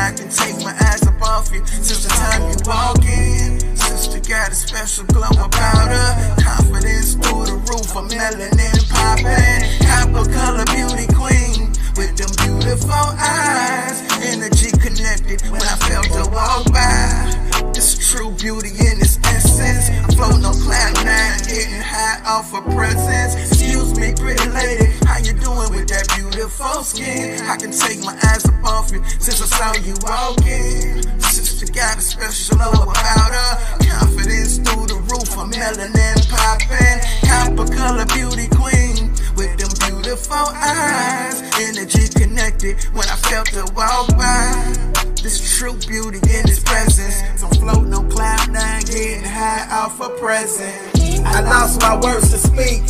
I can take my eyes up off you since the time you walk in. Sister got a special glow about her. Confidence through the roof, a melanin popping. Copper color beauty queen with them beautiful eyes. Energy connected when I felt her walk by. It's true beauty in its essence. I'm floating on cloud nine, getting high off her presence. Excuse me, pretty lady, how you doing with that beautiful skin? I can take my eyes up off you since I saw you walking. Sister got a special glow about her. Confidence through the roof, a melanin popping. Copper color beauty queen with them beautiful eyes. Energy connected when I felt her walk by. This true beauty in its presence. So I'm floating on cloud nine, getting high off her presence. I lost my words to speak,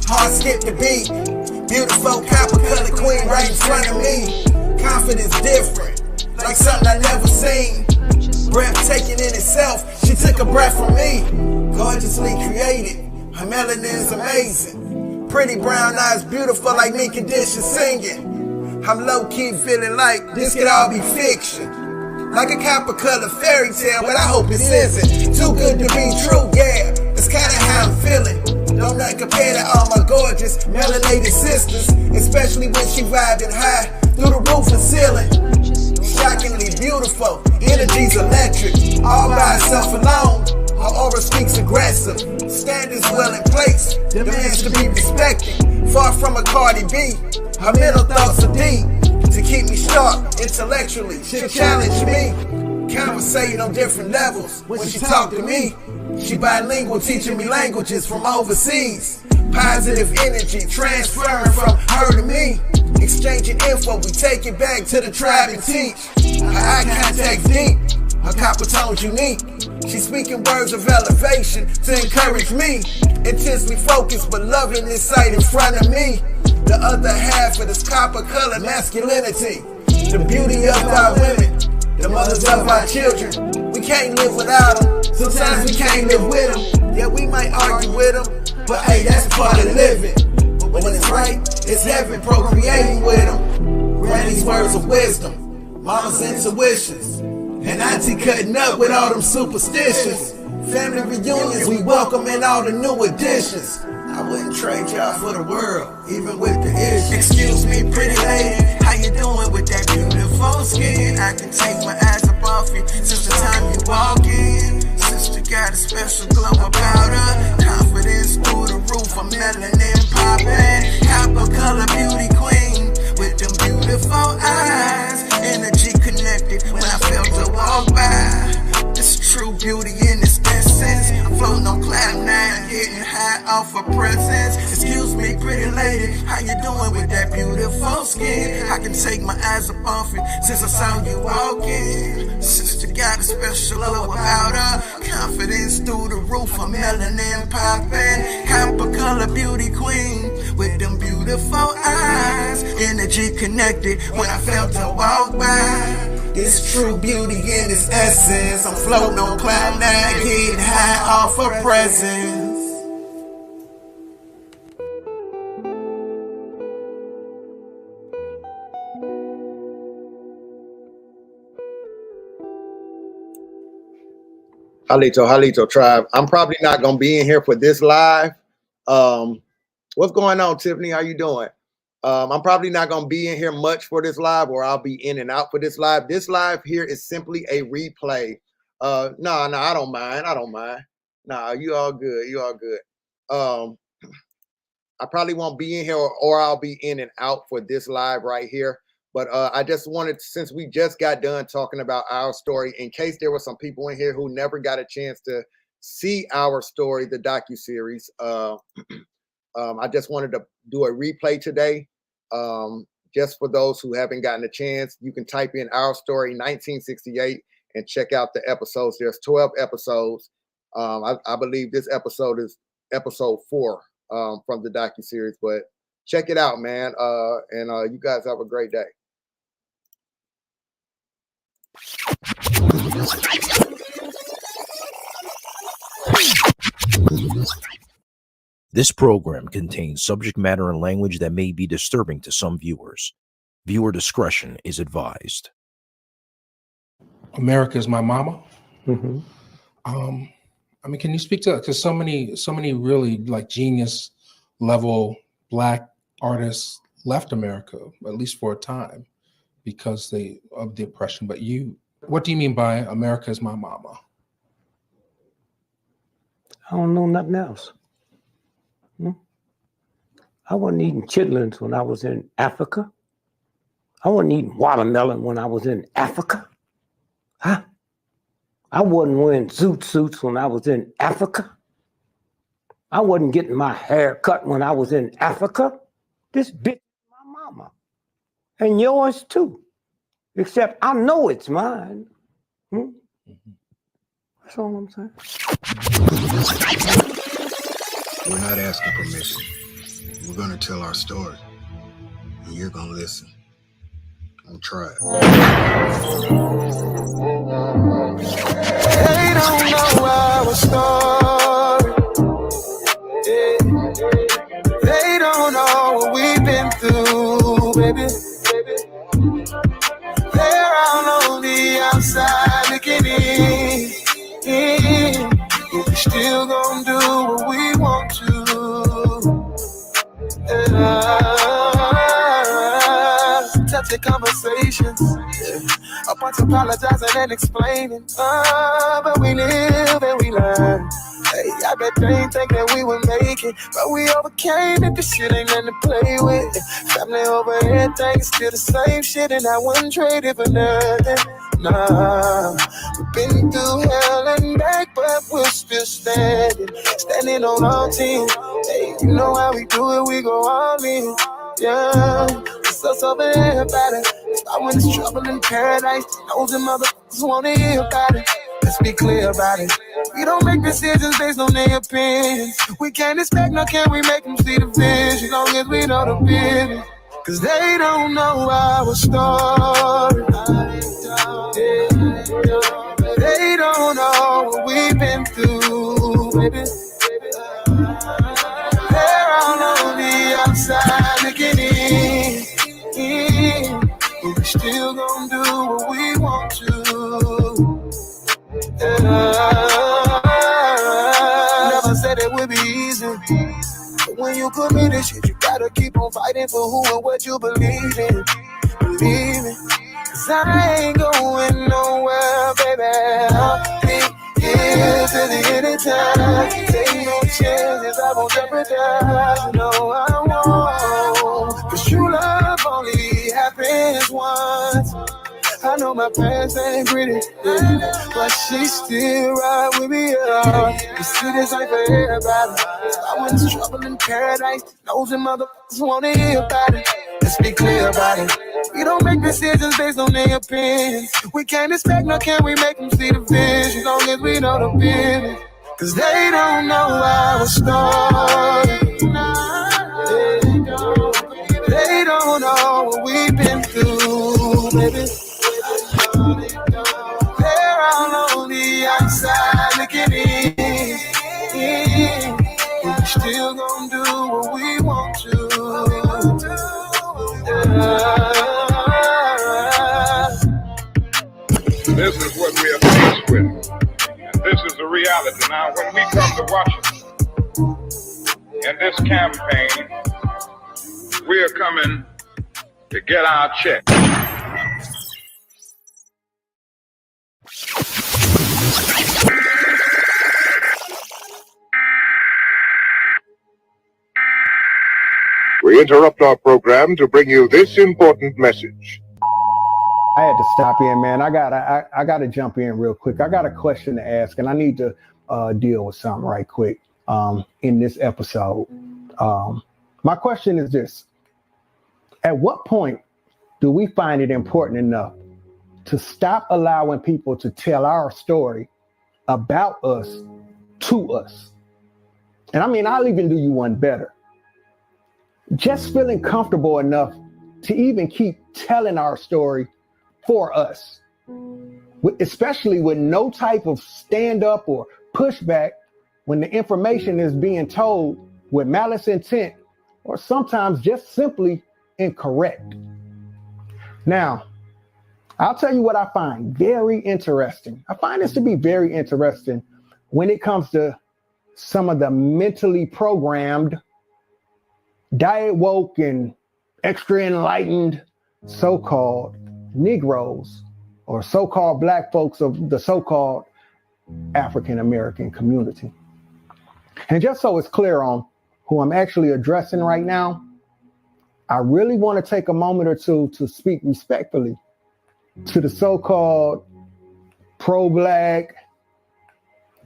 heart skipped the beat. Beautiful copper color queen right in front of me. Confidence different, like something I never seen. Breathtaking in itself, she took a breath from me. Gorgeously created, her melanin's amazing. Pretty brown eyes, beautiful like me condition singing. I'm low-key feeling like this could all be fiction. Like a copper color fairy tale, but I hope it isn't. Too good to be true, yeah, that's kinda how I'm feeling. Don't not compare to all my gorgeous melanated sisters, especially when she vibing high through the roof and ceiling. Shockingly beautiful, energy's electric, all by herself alone. Her aura speaks aggressive, standards well in place, demands to be respected. Far from a Cardi B, her mental thoughts are deep. To keep me sharp intellectually, she'll challenge me. Conversating on different levels when she talk to me. She bilingual, teaching me languages from overseas. Positive energy transferring from her to me. Exchanging info, we take it back to the tribe and teach. Her eye contact's deep, her copper tone's unique. She's speaking words of elevation to encourage me. Intensely focused but loving this sight in front of me. The other half of this copper color masculinity. The beauty of our women, the mothers of our children. We can't live without them, sometimes we can't live with them. Yeah, we might argue with them, but hey, that's part of living. But when it's right, it's heaven procreating with them. Granny's words of wisdom, mama's intuitions, and auntie cutting up with all them superstitions. Family reunions, we welcome in all the new additions. I wouldn't trade y'all for the world, even with the issues. Excuse me, pretty lady, how you doing with that beautiful skin? I can take my eyes up off you since the time you walk in. Sister got a special glow about her. Confidence through the roof, a melanin popping. Copper color beauty queen with them beautiful eyes. Energy connected when I felt her walk by. This true beauty in its essence. I'm floating on cloud nine, getting high off her presence. Excuse me, pretty lady, how you doing with that beautiful skin? I can take my eyes up off you since I saw you walking. Sister got a special glow about her. Confidence through the roof, a melanin popping. Copper color beauty queen with them beautiful eyes. Energy connected when I felt her walk by. It's true beauty in its essence. I'm floating on cloud nine, getting high off her presence. Halito tribe. I'm probably not gonna be in here for this live. What's going on, Tiffany? How you doing? I'm probably not going to be in here much for this live, or I'll be in and out for this live. This live here is simply a replay. No, I don't mind. No, you all good. You all good. I probably won't be in here, or I'll be in and out for this live right here. But I just wanted, since we just got done talking about Our Story, in case there were some people in here who never got a chance to see Our Story, the docuseries, I just wanted to do a replay today. Just for those who haven't gotten a chance, you can type in Our Story 1968 and check out the episodes. There's 12 episodes. I believe this episode is episode 4 from the docuseries, but check it out, man. And you guys have a great day. This program contains subject matter and language that may be disturbing to some viewers. Viewer discretion is advised. America is My Mama. Mm-hmm. I mean, can you speak to that? Because so many really like genius level Black artists left America, at least for a time, because of the oppression. But what do you mean by America is My Mama? I don't know nothing else. I wasn't eating chitlins when I was in Africa. I wasn't eating watermelon when I was in Africa. Huh? I wasn't wearing zoot suits when I was in Africa. I wasn't getting my hair cut when I was in Africa. This bitch is my mama. And yours too. Except I know it's mine. That's all I'm saying. We're not asking permission. We're gonna tell our story. And you're gonna listen. I'm trying. They don't know our story. Yeah. They don't know what we've been through, baby. They're out on the outside looking in. But we still gonna do what we want to. Touching conversations. A bunch of apologizing and explaining. But we live and we learn. Hey, I bet they ain't think that we would make it, but we overcame it. This shit ain't nothing to play with. Family over everything, still the same shit, and I wouldn't trade it for nothing. Nah, we've been through hell and back, but we're still standing on our team. Hey, you know how we do it, we go all in. Yeah, it's us over everybody. I when it's trouble in paradise, those and motherfuckers wanna hear about it. Let's be clear about it. We don't make decisions based on their opinions. We can't expect, nor can we make them see the vision, long as we know the business. Cause they don't know our story. They don't know what we've been through, baby. They're all on the outside looking in. But we still gonna do what we want to. Never said it would be easy. But when you commit this shit, you gotta keep on fighting for who and what you believe in. Believe me. Cause I ain't going nowhere, baby. I'll be here till the end of time. Take no chances, I won't jeopardize. No, I won't. Cause true love only happens once. I know my past ain't pretty, but she still ride with me, yeah. You see, this ain't for everybody. I went to trouble in paradise. Those and motherfuckers wanna hear about it. Let's be clear about it. We don't make decisions based on their opinions. We can't expect, nor can we make them see the vision, long as we know the business. Cause they don't know our story. They don't know what we've been through, baby. They're all on the outside looking in. But we still gonna do what we want to. This is what we are faced with. And this is the reality. Now, when we come to Washington in this campaign, we are coming to get our check. We interrupt our program to bring you this important message. I had to stop in, man. I gotta jump in real quick. I got a question to ask, and I need to deal with something right quick in this episode. My question is this: at what point do we find it important enough to stop allowing people to tell our story about us to us? And I mean, I'll even do you one better. Just feeling comfortable enough to even keep telling our story for us, especially with no type of stand up or pushback when the information is being told with malice intent or sometimes just simply incorrect. Now, I'll tell you what I find very interesting. I find this to be very interesting when it comes to some of the mentally programmed, diet woke, and extra enlightened so-called Negroes or so-called black folks of the so-called African American community. And just so it's clear on who I'm actually addressing right now, I really want to take a moment or two to speak respectfully to the so-called pro-black,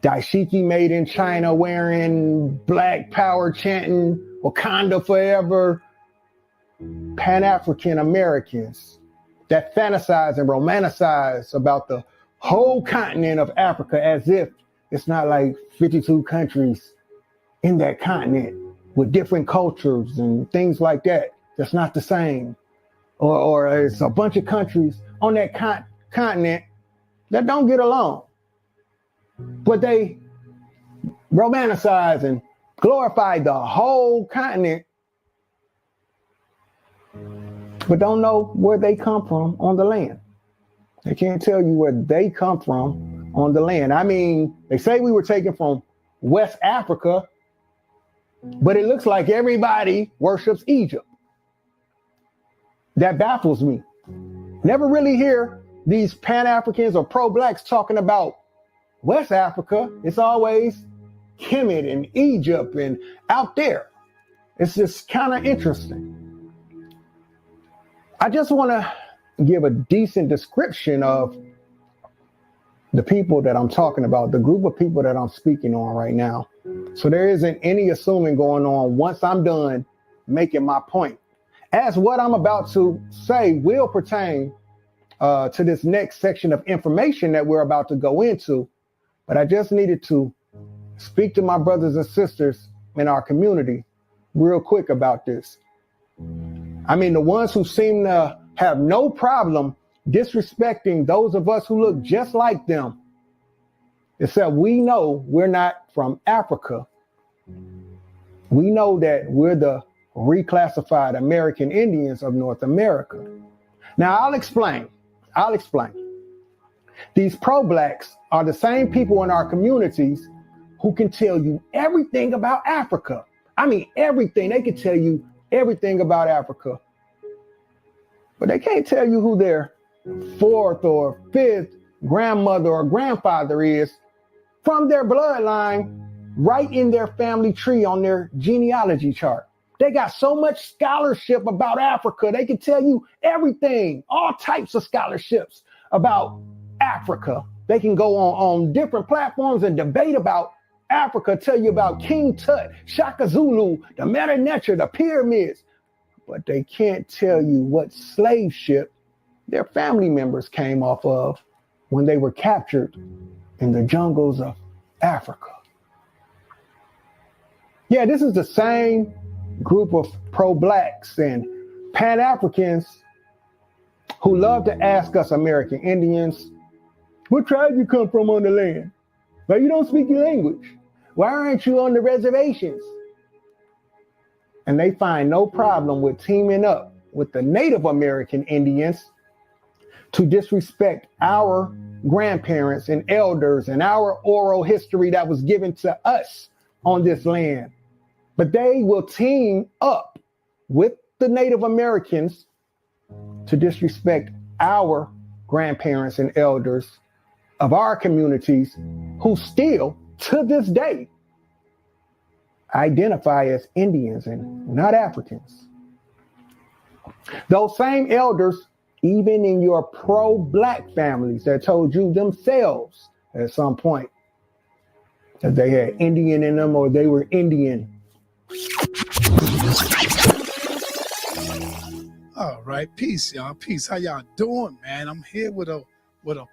dashiki made in China wearing, black power chanting, Wakanda forever, Pan-African Americans that fantasize and romanticize about the whole continent of Africa as if it's not like 52 countries in that continent with different cultures and things like that. That's not the same. Or it's a bunch of countries on that continent that don't get along. But they romanticize and glorify the whole continent, but don't know where they come from on the land. They can't tell you where they come from on the land. I mean, they say we were taken from West Africa, but it looks like everybody worships Egypt. That baffles me. Never really hear these Pan-Africans or pro-blacks talking about West Africa. It's always Kemet and Egypt and out there. It's just kind of interesting. I just want to give a decent description of the people that I'm talking about, the group of people that I'm speaking on right now. So there isn't any assuming going on once I'm done making my point. As what I'm about to say will pertain to this next section of information that we're about to go into, but I just needed to speak to my brothers and sisters in our community real quick about this. I mean, the ones who seem to have no problem disrespecting those of us who look just like them, except we know we're not from Africa. We know that we're the reclassified American Indians of North America. Now, I'll explain. These pro-blacks are the same people in our communities who can tell you everything about Africa. I mean, everything. They can tell you everything about Africa. But they can't tell you who their fourth or fifth grandmother or grandfather is from their bloodline right in their family tree on their genealogy chart. They got so much scholarship about Africa. They can tell you everything, all types of scholarships about Africa. They can go on different platforms and debate about Africa, tell you about King Tut, Shaka Zulu, the Meta Nature, the pyramids. But they can't tell you what slave ship their family members came off of when they were captured in the jungles of Africa. Yeah, this is the same group of pro-blacks and Pan-Africans who love to ask us American Indians, what tribe you come from on the land? Why you don't speak your language? Why aren't you on the reservations? And they find no problem with teaming up with the Native American Indians to disrespect our grandparents and elders and our oral history that was given to us on this land. But they will team up with the Native Americans to disrespect our grandparents and elders of our communities who still, to this day, identify as Indians and not Africans. Those same elders, even in your pro-black families that told you themselves at some point that they had Indian in them or they were Indian. All right, peace, y'all. Peace. How y'all doing, man? I'm here with a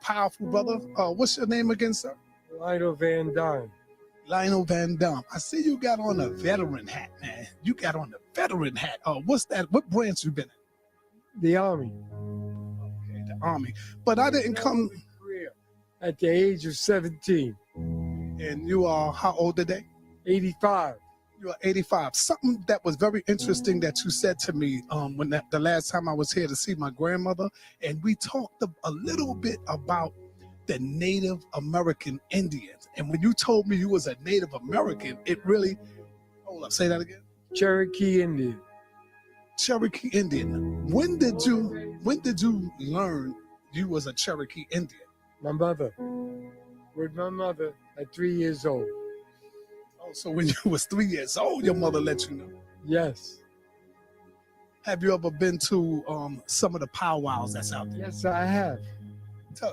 powerful brother. What's your name again, sir? Lionel Van Dyne. Lionel Van Dyne. I see you got on a veteran hat, man. You got on the veteran hat. What's that? What branch you been in? The Army. Okay, the Army. But I didn't come at the age of 17. And you are how old today? 85. You are 85. Something that was very interesting that you said to me the last time I was here to see my grandmother, and we talked a little bit about the Native American Indians. And when you told me you was a Native American, it really, hold up, say that again. Cherokee Indian. Cherokee Indian. When did you learn you was a Cherokee Indian? My mother. With my mother at 3 years old. Oh, so when you was 3 years old, your mother let you know? Yes. Have you ever been to some of the powwows that's out there? Yes, I have.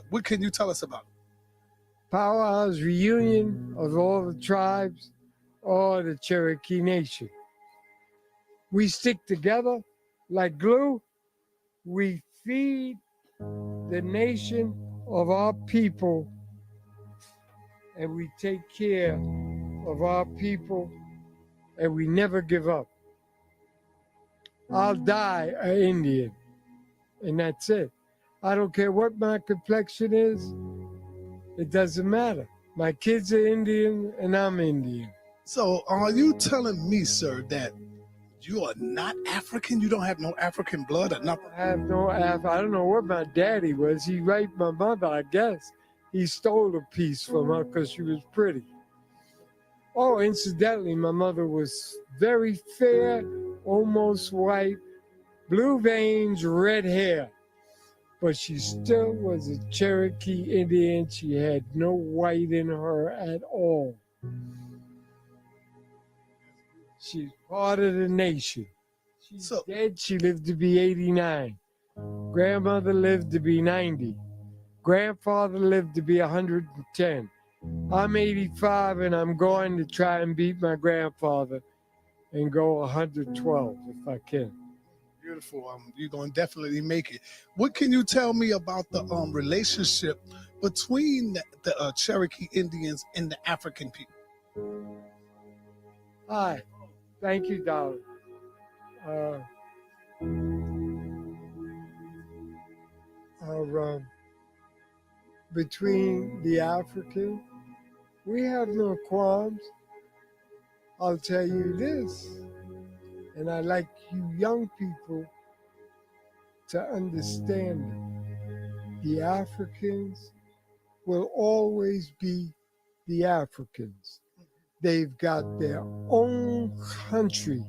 What can you tell us about it? Powwows, reunion of all the tribes or the Cherokee Nation. We stick together like glue. We feed the nation of our people, and we take care of our people, and we never give up. I'll die an Indian, and that's it. I don't care what my complexion is. It doesn't matter. My kids are Indian, and I'm Indian. So are you telling me, sir, that you are not African? You don't have no African blood or nothing? I have no I don't know what my daddy was. He raped my mother, I guess. He stole a piece from her because she was pretty. Oh, incidentally, my mother was very fair, almost white, blue veins, red hair. But she still was a Cherokee Indian. She had no white in her at all. She's part of the nation. She's dead. She lived to be 89. Grandmother lived to be 90. Grandfather lived to be 110. I'm 85, and I'm going to try and beat my grandfather and go 112 if I can. Beautiful. You're going to definitely make it. What can you tell me about the relationship between the Cherokee Indians and the African people? Hi. Thank you, darling. Between the African, we have no qualms. I'll tell you this, and I'd like you young people to understand it. The Africans will always be the Africans. They've got their own country.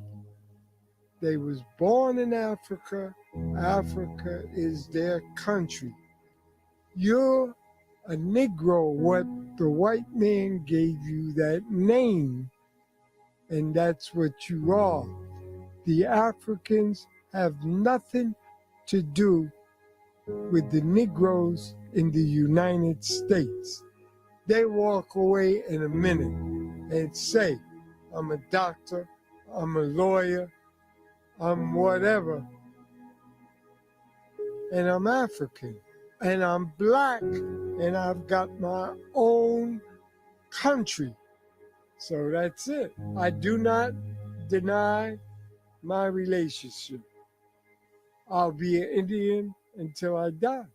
They was born in Africa. Africa is their country. You're a Negro. What the white man gave you that name, and that's what you are. The Africans have nothing to do with the Negroes in the United States. They walk away in a minute and say, I'm a doctor, I'm a lawyer, I'm whatever, and I'm African, and I'm black, and I've got my own country. So that's it. I do not deny my relationship. I'll be an Indian until I die.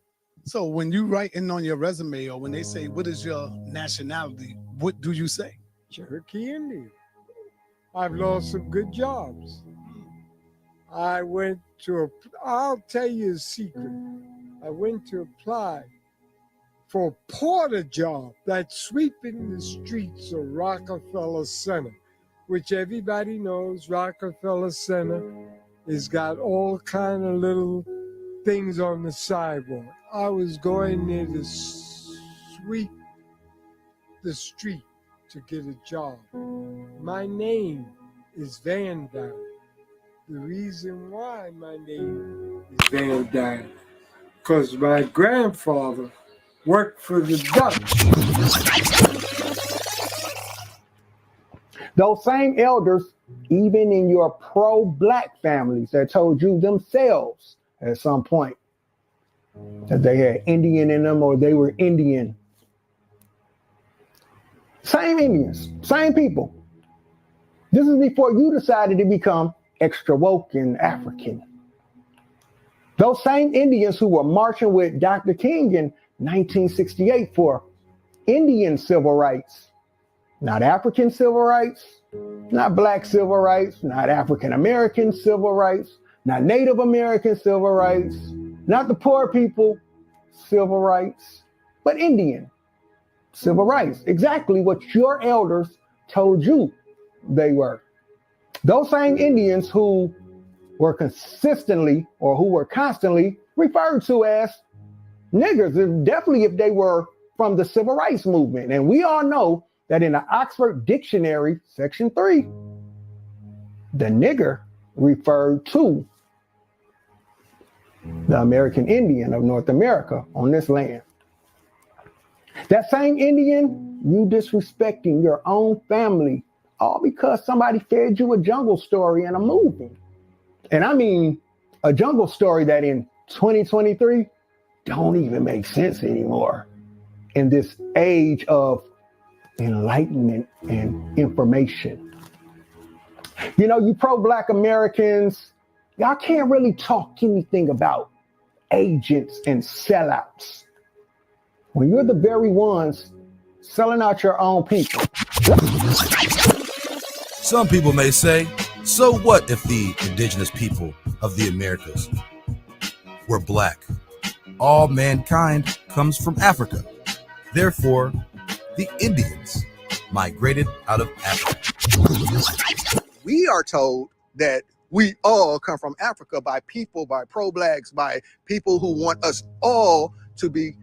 So when you writing on your resume, or when they say, what is your nationality, what do you say? Cherokee Indian. I've lost some good jobs. I'll tell you a secret. I went to apply for a porter job that's sweeping the streets of Rockefeller Center, which everybody knows Rockefeller Center has got all kind of little things on the sidewalk. I was going there to sweep the street to get a job. My name is Van Dyne. The reason why my name is Van Dyne, because my grandfather worked for the Dutch. Those same elders, even in your pro-black families, that told you themselves at some point that they had Indian in them or they were Indian. Same Indians, same people. This is before you decided to become extra woke and African. Those same Indians who were marching with Dr. King in 1968 for Indian civil rights Not African civil rights, not Black civil rights, not African American civil rights, not Native American civil rights, not the poor people civil rights, but Indian civil rights. Exactly what your elders told you they were. Those same Indians who were consistently or who were constantly referred to as niggers, definitely if they were from the civil rights movement. And we all know that in the Oxford Dictionary, section 3, the nigger referred to the American Indian of North America on this land. That same Indian, you disrespecting your own family, all because somebody fed you a jungle story in a movie. And I mean, a jungle story that in 2023 don't even make sense anymore in this age of enlightenment and information. You know, you pro-Black Americans, y'all can't really talk anything about agents and sellouts when you're the very ones selling out your own people. Some people may say, so what if the indigenous people of the Americas were Black? All mankind comes from Africa. Therefore, the Indians migrated out of Africa. We are told that we all come from Africa by people, by pro-Blacks, by people who want us all to be,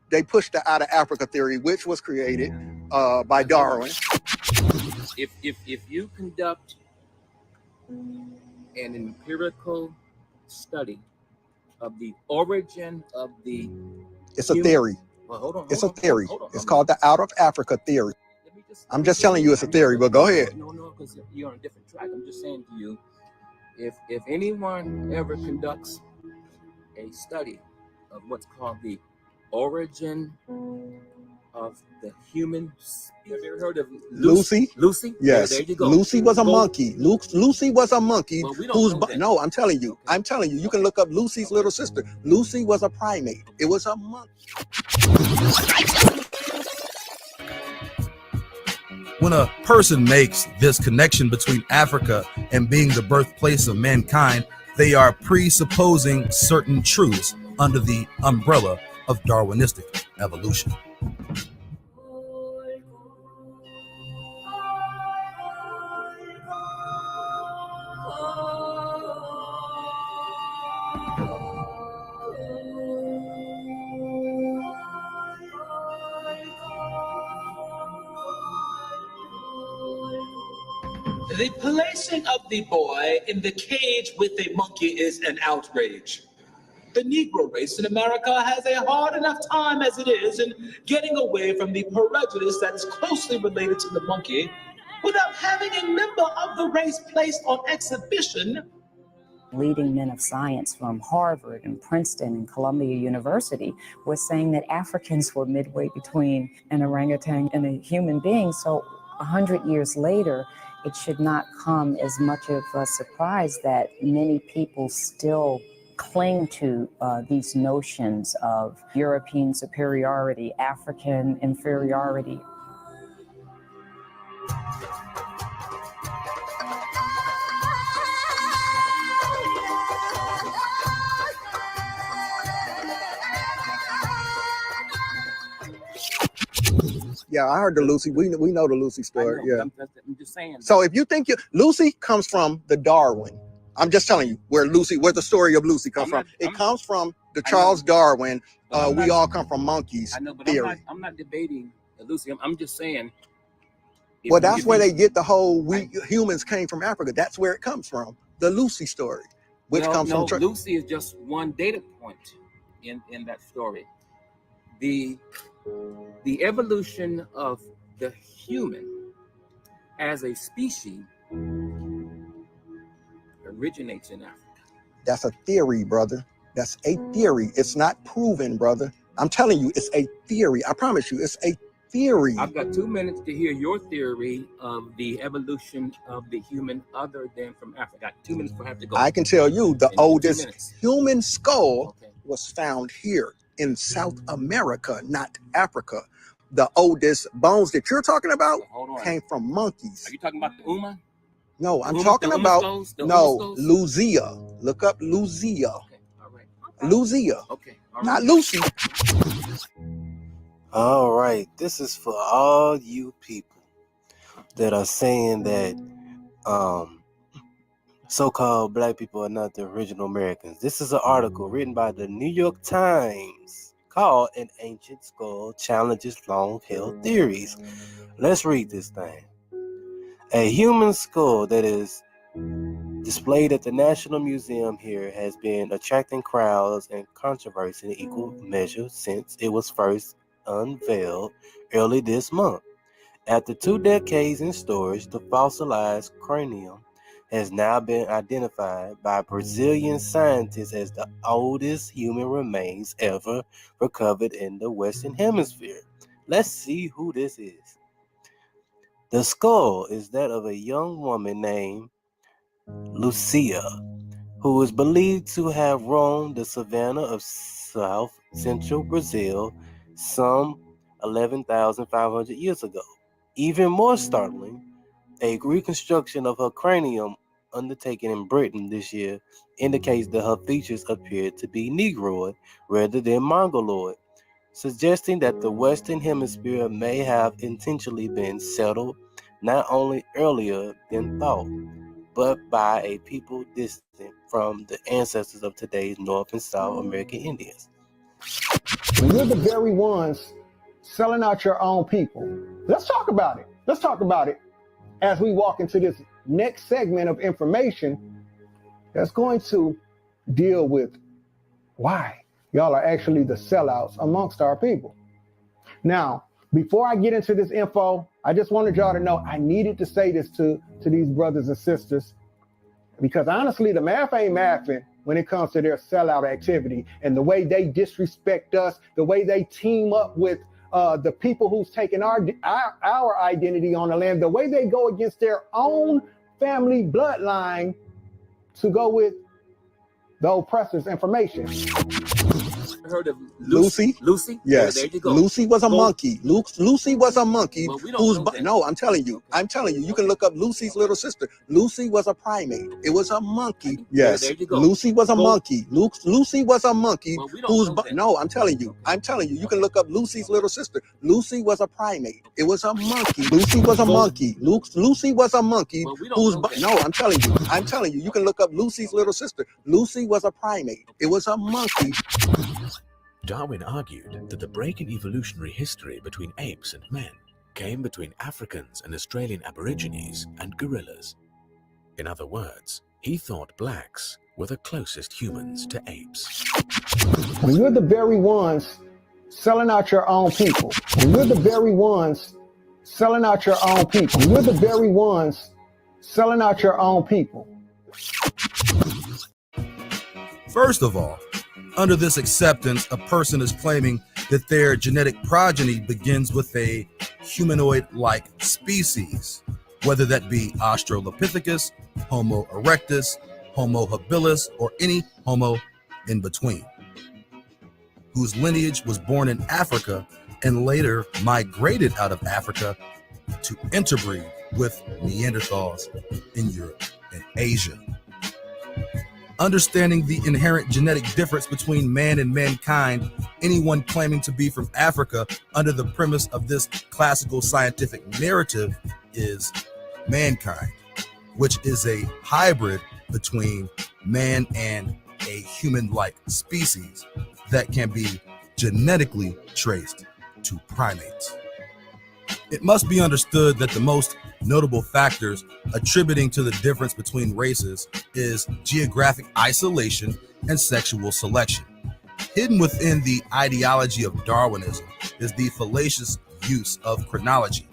they pushed the out of Africa theory, which was created by Darwin. If you conduct an empirical study of the origin of the... It's a theory. Well, it's a theory. It's called the out of Africa theory. I'm just telling you it's a theory, but go ahead. No, because you're on a different track. I'm just saying to you, if anyone ever conducts a study of what's called the origin of the human, have you ever heard of Lucy? Lucy? Yes. There you go. Lucy was a monkey. Lucy was a monkey. Well, no, I'm telling you. I'm telling you. You can look up Lucy's little sister. Lucy was a primate. It was a monkey. When a person makes this connection between Africa and being the birthplace of mankind, they are presupposing certain truths under the umbrella of Darwinistic evolution. The placing of the boy in the cage with a monkey is an outrage. The Negro race in America has a hard enough time as it is in getting away from the prejudice that is closely related to the monkey without having a member of the race placed on exhibition. Leading men of science from Harvard and Princeton and Columbia University was saying that Africans were midway between an orangutan and a human being. So 100 years later, it should not come as much of a surprise that many people still cling to these notions of European superiority, African inferiority. Yeah, I heard the Lucy. We know the Lucy story. Know, yeah, I'm just saying. So if you think Lucy comes from the Darwin, I'm just telling you where the story of Lucy comes from. It comes from the Charles Darwin. We all come from monkeys. I know, but theory. I'm not debating Lucy. I'm just saying. Well, that's where they get the whole humans came from Africa. That's where it comes from. The Lucy story, which comes from Lucy is just one data point in that story. The evolution of the human as a species originates in Africa. That's a theory, brother. That's a theory. It's not proven, brother. I'm telling you, it's a theory. I promise you, it's a theory. I've got 2 minutes to hear your theory of the evolution of the human other than from Africa. I got 2 minutes before I have to go. I can tell you the oldest human skull was found here in South America, not Africa. the oldest bones that you're talking about Hold on. came from monkeys. Are you talking about the Uma? No, I'm Uma- talking the Uma about skulls? The Uma no skulls? Lucia. Look up Lucia. Okay, all right. Lucia, Okay, all right. not Lucy. All right, this is for all you people that are saying that so-called black people are not the original Americans. This is an article written by the New York Times called "An Ancient Skull Challenges Long-Held Theories." Let's read this thing. A human skull that is displayed at the National Museum here has been attracting crowds and controversy in equal measure since it was first unveiled early this month. After 2 decades in storage, the fossilized cranium has now been identified by Brazilian scientists as the oldest human remains ever recovered in the Western Hemisphere. Let's see who this is. The skull is that of a young woman named Lucia, who is believed to have roamed the savanna of south central Brazil some 11,500 years ago. Even more startling, a reconstruction of her cranium undertaken in Britain this year indicates that her features appear to be Negroid rather than Mongoloid, suggesting that the Western Hemisphere may have intentionally been settled not only earlier than thought, but by a people distant from the ancestors of today's North and South American Indians. When you're the very ones selling out your own people. Let's talk about it. Let's talk about it as we walk into this next segment of information that's going to deal with why y'all are actually the sellouts amongst our people. Now, before I get into this info, I just wanted y'all to know I needed to say this to these brothers and sisters, because honestly, the math ain't mathing when it comes to their sellout activity and the way they disrespect us, the way they team up with the people who's taken our identity on the land, the way they go against their own family bloodline to go with the oppressor's information. Heard of Lucy? Lucy? Yes. There you go. Lucy was a monkey. Lucy was a monkey. Well, we don't know that. No, I'm telling you. You can look up Lucy's little sister. Lucy was a primate. It was a monkey. Yes. There you go. Lucy was a monkey. Lucy was a monkey. Well, we don't know that. No, I'm telling you. You can look up Lucy's little sister. Lucy was a primate. It was a monkey. Lucy was a monkey. Lucy was a monkey. Well, we don't know that. No, I'm telling you. You can look up Lucy's little sister. Lucy was a primate. It was a monkey. Darwin argued that the break in evolutionary history between apes and men came between Africans and Australian Aborigines and gorillas. In other words, he thought blacks were the closest humans to apes. When you're the very ones selling out your own people, when you're the very ones selling out your own people, when you're the very ones selling out your own people. First of all, under this acceptance, a person is claiming that their genetic progeny begins with a humanoid-like species, whether that be Australopithecus, Homo erectus, Homo habilis, or any Homo in between, whose lineage was born in Africa and later migrated out of Africa to interbreed with Neanderthals in Europe and Asia. Understanding the inherent genetic difference between man and mankind, anyone claiming to be from Africa under the premise of this classical scientific narrative is mankind, which is a hybrid between man and a human-like species that can be genetically traced to primates. It must be understood that the most notable factors attributing to the difference between races is geographic isolation and sexual selection. Hidden within the ideology of Darwinism is the fallacious use of chronology,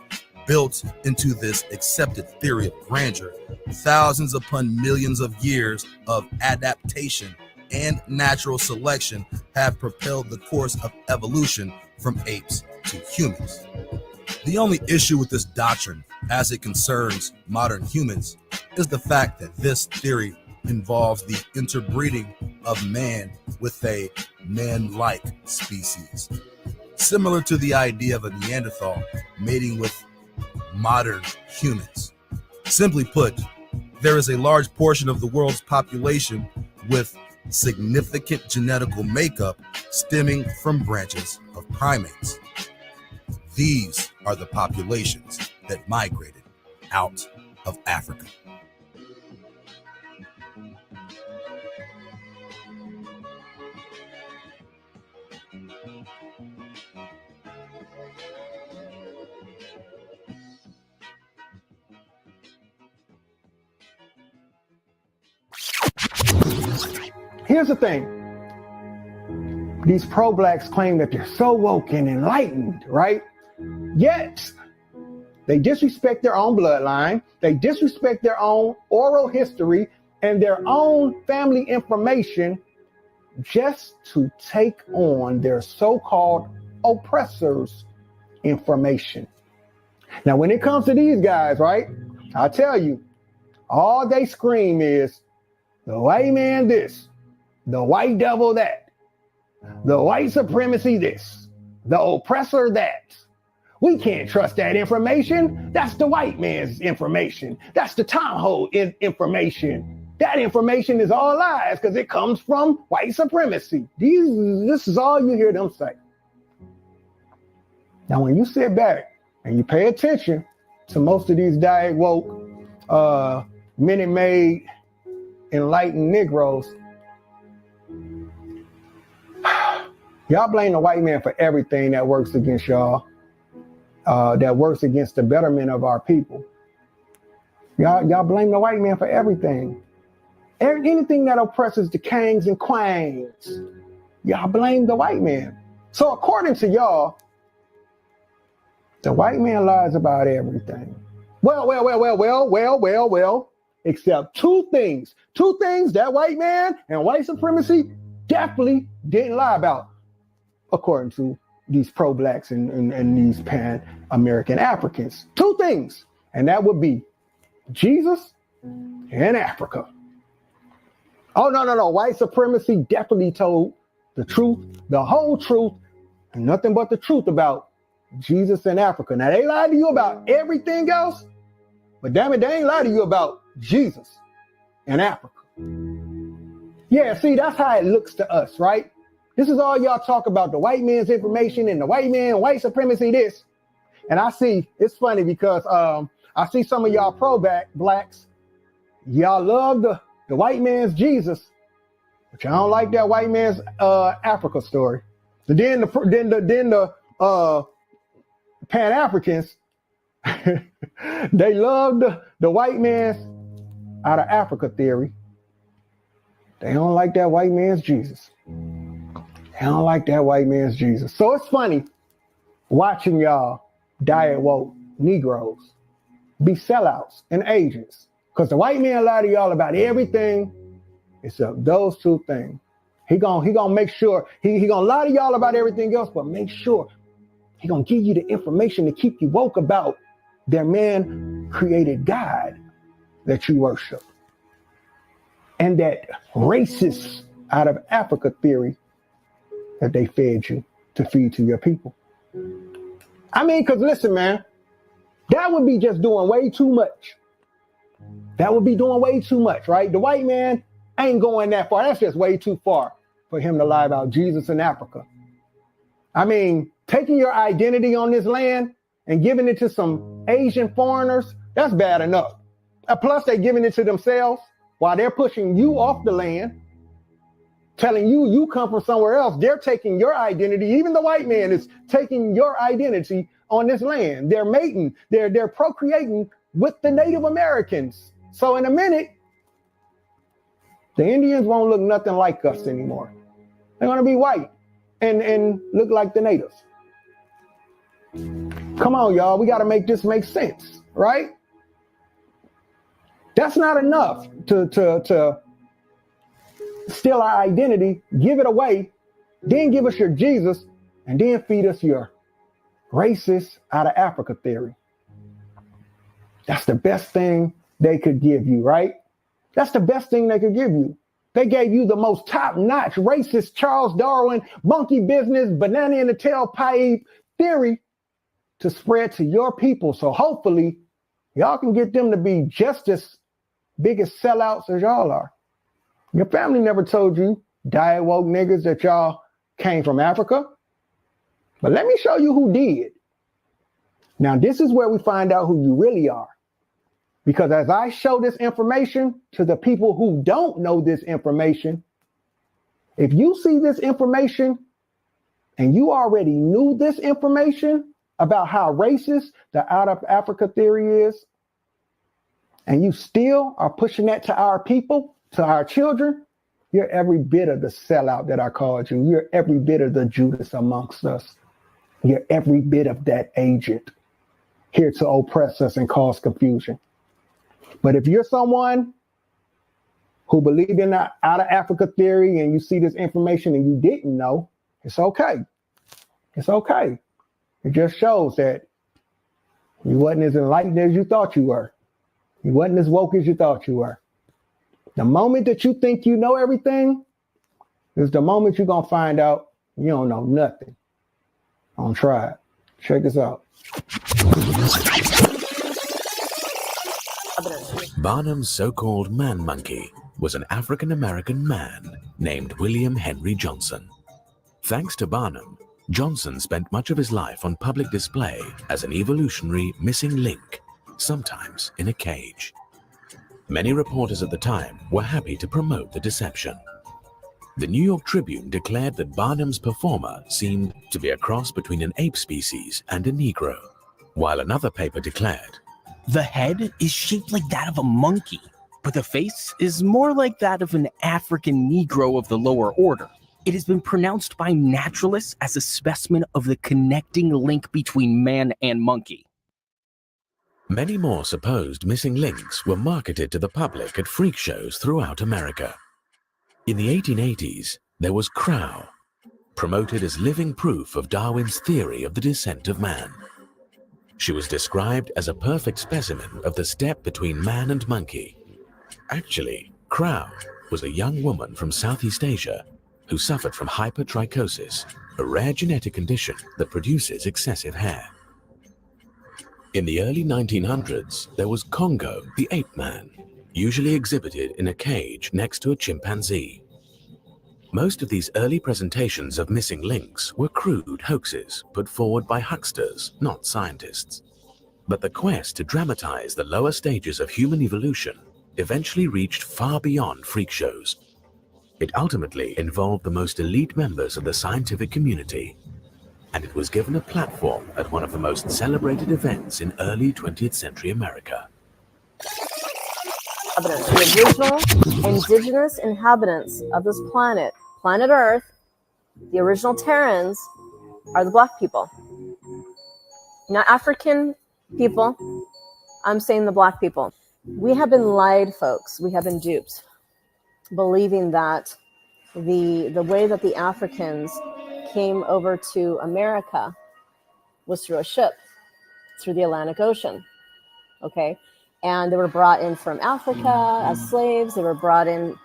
built into this accepted theory of grandeur. Thousands upon millions of years of adaptation and natural selection have propelled the course of evolution from apes to humans. The only issue with this doctrine, as it concerns modern humans, is the fact that this theory involves the interbreeding of man with a man-like species. similar to the idea of a Neanderthal mating with modern humans. Simply put, there is a large portion of the world's population with significant genetical makeup stemming from branches of primates. These are the populations that migrated out of Africa. Here's the thing. These pro-blacks claim that they're so woke and enlightened, right? Yet, they disrespect their own bloodline, they disrespect their own oral history and their own family information just to take on their so-called oppressors' information. Now, when it comes to these guys, right, I tell you, all they scream is, the white man this, the white devil that, the white supremacy this, the oppressor that. We can't trust that information. That's the white man's information. That's the Tom Ho information. That information is all lies because it comes from white supremacy. This is all you hear them say. Now, when you sit back and you pay attention to most of these diet woke, Minute-Maid, enlightened Negroes, y'all blame the white man for everything that works against y'all, that works against the betterment of our people. Y'all blame the white man for everything. Anything that oppresses the kangs and quangs, y'all blame the white man. So according to y'all, the white man lies about everything. Well, except two things. Two things that white man and white supremacy definitely didn't lie about, according to these pro-blacks and these pan-American Africans. Two things, and that would be Jesus and Africa. Oh, no. White supremacy definitely told the truth, the whole truth, and nothing but the truth about Jesus and Africa. Now, they lied to you about everything else, but damn it, they ain't lied to you about Jesus and Africa. Yeah, see, that's how it looks to us, right? This is all y'all talk about, the white man's information and the white man, white supremacy, this. And I see, it's funny because I see some of y'all pro-blacks, y'all love the white man's Jesus, but y'all don't like that white man's Africa story. And then the Pan-Africans, they love the white man's out of Africa theory. They don't like that white man's Jesus. They don't like that white man's Jesus. So it's funny watching y'all diet woke Negroes be sellouts and agents. Because the white man lied to y'all about everything except those two things. He gonna make sure, he gonna lie to y'all about everything else, but make sure he gonna give you the information to keep you woke about their man-created God that you worship. And that racist out of Africa theory that they fed you to feed to your people. I mean, because listen, man, that would be just doing way too much. That would be doing way too much, right? The white man ain't going that far. That's just way too far for him to lie about Jesus in Africa. I mean, taking your identity on this land and giving it to some Asian foreigners, that's bad enough. Plus, they're giving it to themselves while they're pushing you off the land, telling you come from somewhere else. They're taking your identity. Even the white man is taking your identity on this land. They're mating. They're procreating with the Native Americans. So in a minute, the Indians won't look nothing like us anymore. They're going to be white and look like the natives. Come on, y'all. We got to make this make sense, right? That's not enough to steal our identity, give it away, then give us your Jesus, and then feed us your racist out of Africa theory. That's the best thing they could give you, right? That's the best thing they could give you. They gave you the most top-notch racist Charles Darwin, monkey business, banana in the tailpipe theory to spread to your people. So hopefully y'all can get them to be just as big as sellouts as y'all are. Your family never told you, diet woke niggas, that y'all came from Africa. But let me show you who did. Now, this is where we find out who you really are. Because as I show this information to the people who don't know this information, if you see this information and you already knew this information about how racist the out of Africa theory is, and you still are pushing that to our people, to our children, you're every bit of the sellout that I called you. You're every bit of the Judas amongst us. You're every bit of that agent here to oppress us and cause confusion. But if you're someone who believed in the out of Africa theory and you see this information and you didn't know, it's okay. It's okay. It just shows that you wasn't as enlightened as you thought you were. You wasn't as woke as you thought you were. The moment that you think you know everything is the moment you're going to find out you don't know nothing. Don't try it. Check this out. Barnum's so-called man-monkey was an African-American man named William Henry Johnson. Thanks to Barnum, Johnson spent much of his life on public display as an evolutionary missing link, sometimes in a cage. Many reporters at the time were happy to promote the deception. The New York Tribune declared that Barnum's performer seemed to be a cross between an ape species and a Negro, while another paper declared, "The head is shaped like that of a monkey, but the face is more like that of an African Negro of the lower order. It has been pronounced by naturalists as a specimen of the connecting link between man and monkey." Many more supposed missing links were marketed to the public at freak shows throughout America. In the 1880s, there was Crow, promoted as living proof of Darwin's theory of the descent of man. She was described as a perfect specimen of the step between man and monkey. Actually, Crow was a young woman from Southeast Asia who suffered from hypertrichosis, a rare genetic condition that produces excessive hair. In the early 1900s, there was Congo, the ape man, usually exhibited in a cage next to a chimpanzee. Most of these early presentations of missing links were crude hoaxes put forward by hucksters, not scientists. But the quest to dramatize the lower stages of human evolution eventually reached far beyond freak shows. It ultimately involved the most elite members of the scientific community, and it was given a platform at one of the most celebrated events in early 20th century America. The original indigenous inhabitants of this planet, planet Earth, the original Terrans, are the black people. Not African people, I'm saying the black people. We have been lied, folks. We have been duped, believing that the way that the Africans came over to America was through a ship, through the Atlantic Ocean, okay? And they were brought in from Africa as slaves. They were brought in,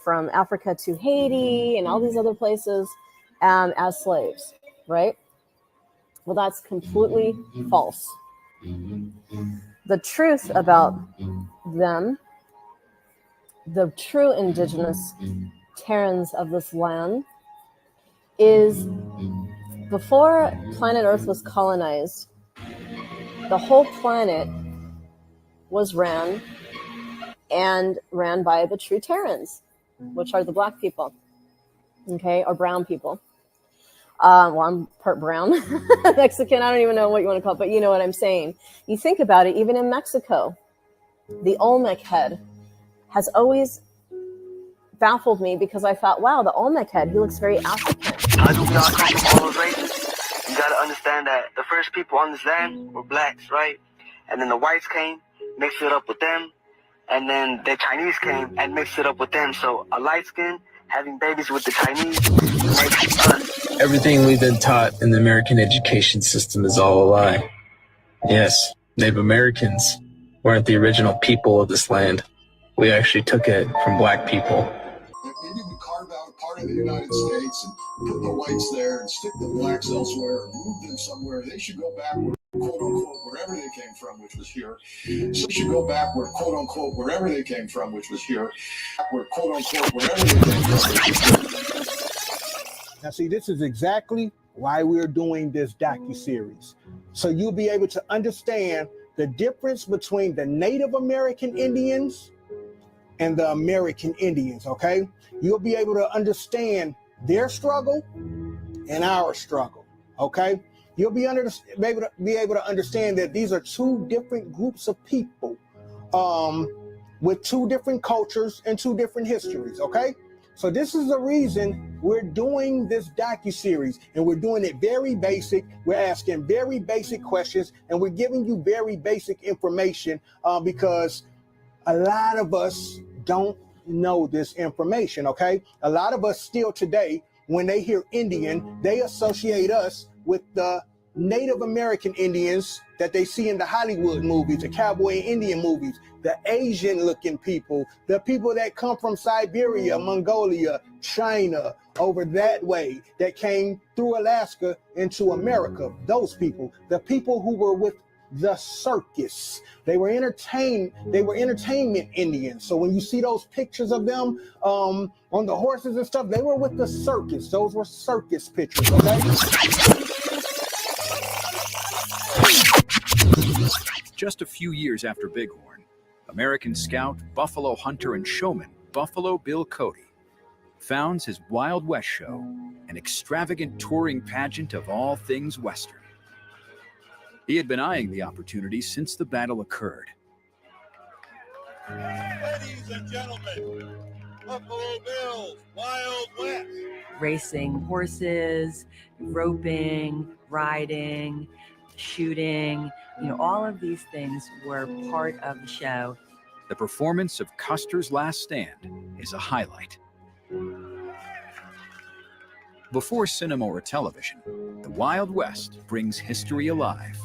from Africa to Haiti and all these other places as slaves, right? Well, that's completely false. The truth about them, the true indigenous Terrans of this land, is before planet Earth was colonized, the whole planet was ran by the true Terrans, which are the black people, okay, or brown people. Well, I'm part brown, Mexican, I don't even know what you want to call it, but you know what I'm saying. You think about it, even in Mexico, the Olmec head has always baffled me because I thought, wow, the Olmec head, he looks very African. I know we all come from all those races. You gotta understand that the first people on this land were blacks, right? And then the whites came, mixed it up with them, and then the Chinese came and mixed it up with them. So a light skin having babies with the Chinese makes us. Everything we've been taught in the American education system is all a lie. Yes, Native Americans weren't the original people of this land. We actually took it from black people. in the United States and put the whites there and stick the blacks elsewhere and move them somewhere. They should go backward, quote unquote, wherever they came from, which was here. So they should go backward, quote unquote, wherever they came from, which was here. Backward, quote unquote, wherever they came from, which was here. Now, see, this is exactly why we're doing this docuseries. So you'll be able to understand the difference between the Native American Indians and the American Indians, okay? You'll be able to understand their struggle and our struggle, okay? You'll be able to understand that these are two different groups of people with two different cultures and two different histories, okay? So this is the reason we're doing this docuseries, and we're doing it very basic. We're asking very basic questions, and we're giving you very basic information because a lot of us don't know this information, okay? A lot of us still today, when they hear Indian, they associate us with the Native American Indians that they see in the Hollywood movies, the cowboy Indian movies, the Asian looking people, the people that come from Siberia, Mongolia, China, over that way, that came through Alaska into America. Those people, the people who were with the circus, they were entertainment Indians. So when you see those pictures of them on the horses and stuff, they were with the circus. Those were circus pictures, okay? Just a few years after Bighorn, American scout, buffalo hunter, and showman Buffalo Bill Cody founds his Wild West Show, an extravagant touring pageant of all things Western. He had been eyeing the opportunity since the battle occurred. Ladies and gentlemen, Buffalo Bill's Wild West. Racing horses, roping, riding, shooting, all of these things were part of the show. The performance of Custer's Last Stand is a highlight. Before cinema or television, the Wild West brings history alive.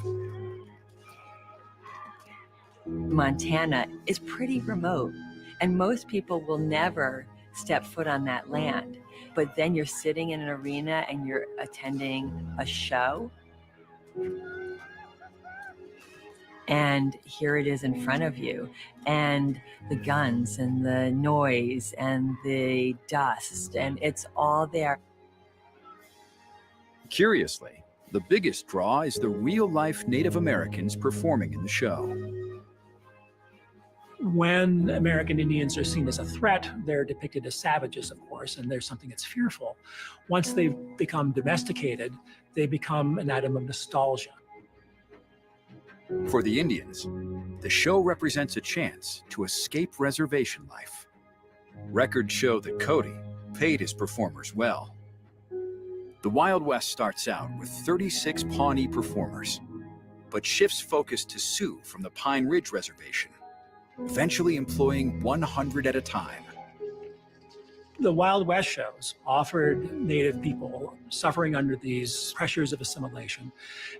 Montana is pretty remote, and most people will never step foot on that land. But then you're sitting in an arena and you're attending a show, and here it is in front of you, and the guns and the noise and the dust, and it's all there. Curiously, the biggest draw is the real-life Native Americans performing in the show. When American Indians are seen as a threat, they're depicted as savages, of course, and there's something that's fearful. Once they've become domesticated, they become an item of nostalgia. For the Indians, the show represents a chance to escape reservation life. Records show that Cody paid his performers well. The Wild West starts out with 36 Pawnee performers, but shifts focus to Sioux from the Pine Ridge Reservation, eventually employing 100 at a time. The Wild West shows offered Native people suffering under these pressures of assimilation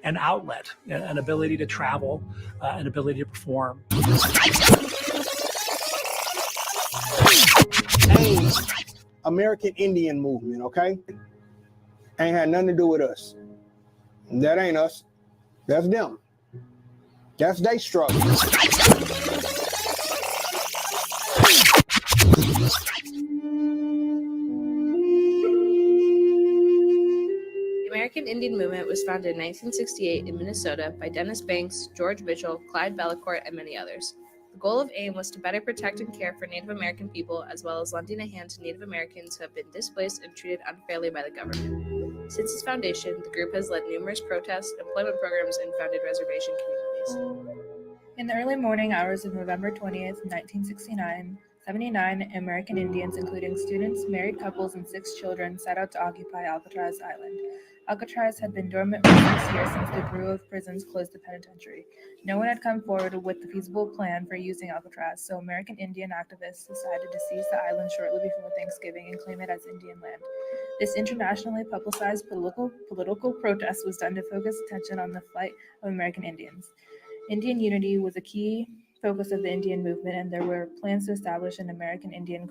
an outlet, an ability to travel, an ability to perform. Hey, American Indian movement, okay? Ain't had nothing to do with us. That ain't us. That's them. That's their struggle. The American Indian movement was founded in 1968 in Minnesota by Dennis Banks, George Mitchell, Clyde Bellecourt, and many others. The goal of AIM was to better protect and care for Native American people, as well as lending a hand to Native Americans who have been displaced and treated unfairly by the government. Since its foundation, the group has led numerous protests, employment programs, and founded reservation communities. In the early morning hours of November 20th, 1969, 79 American Indians, including students, married couples, and 6 children, set out to occupy Alcatraz Island. Alcatraz had been dormant for 6 years since the Bureau of Prisons closed the penitentiary. No one had come forward with a feasible plan for using Alcatraz, so American Indian activists decided to seize the island shortly before Thanksgiving and claim it as Indian land. This internationally publicized political protest was done to focus attention on the plight of American Indians. Indian unity was a key focus of the Indian movement, and there were plans to establish an American Indian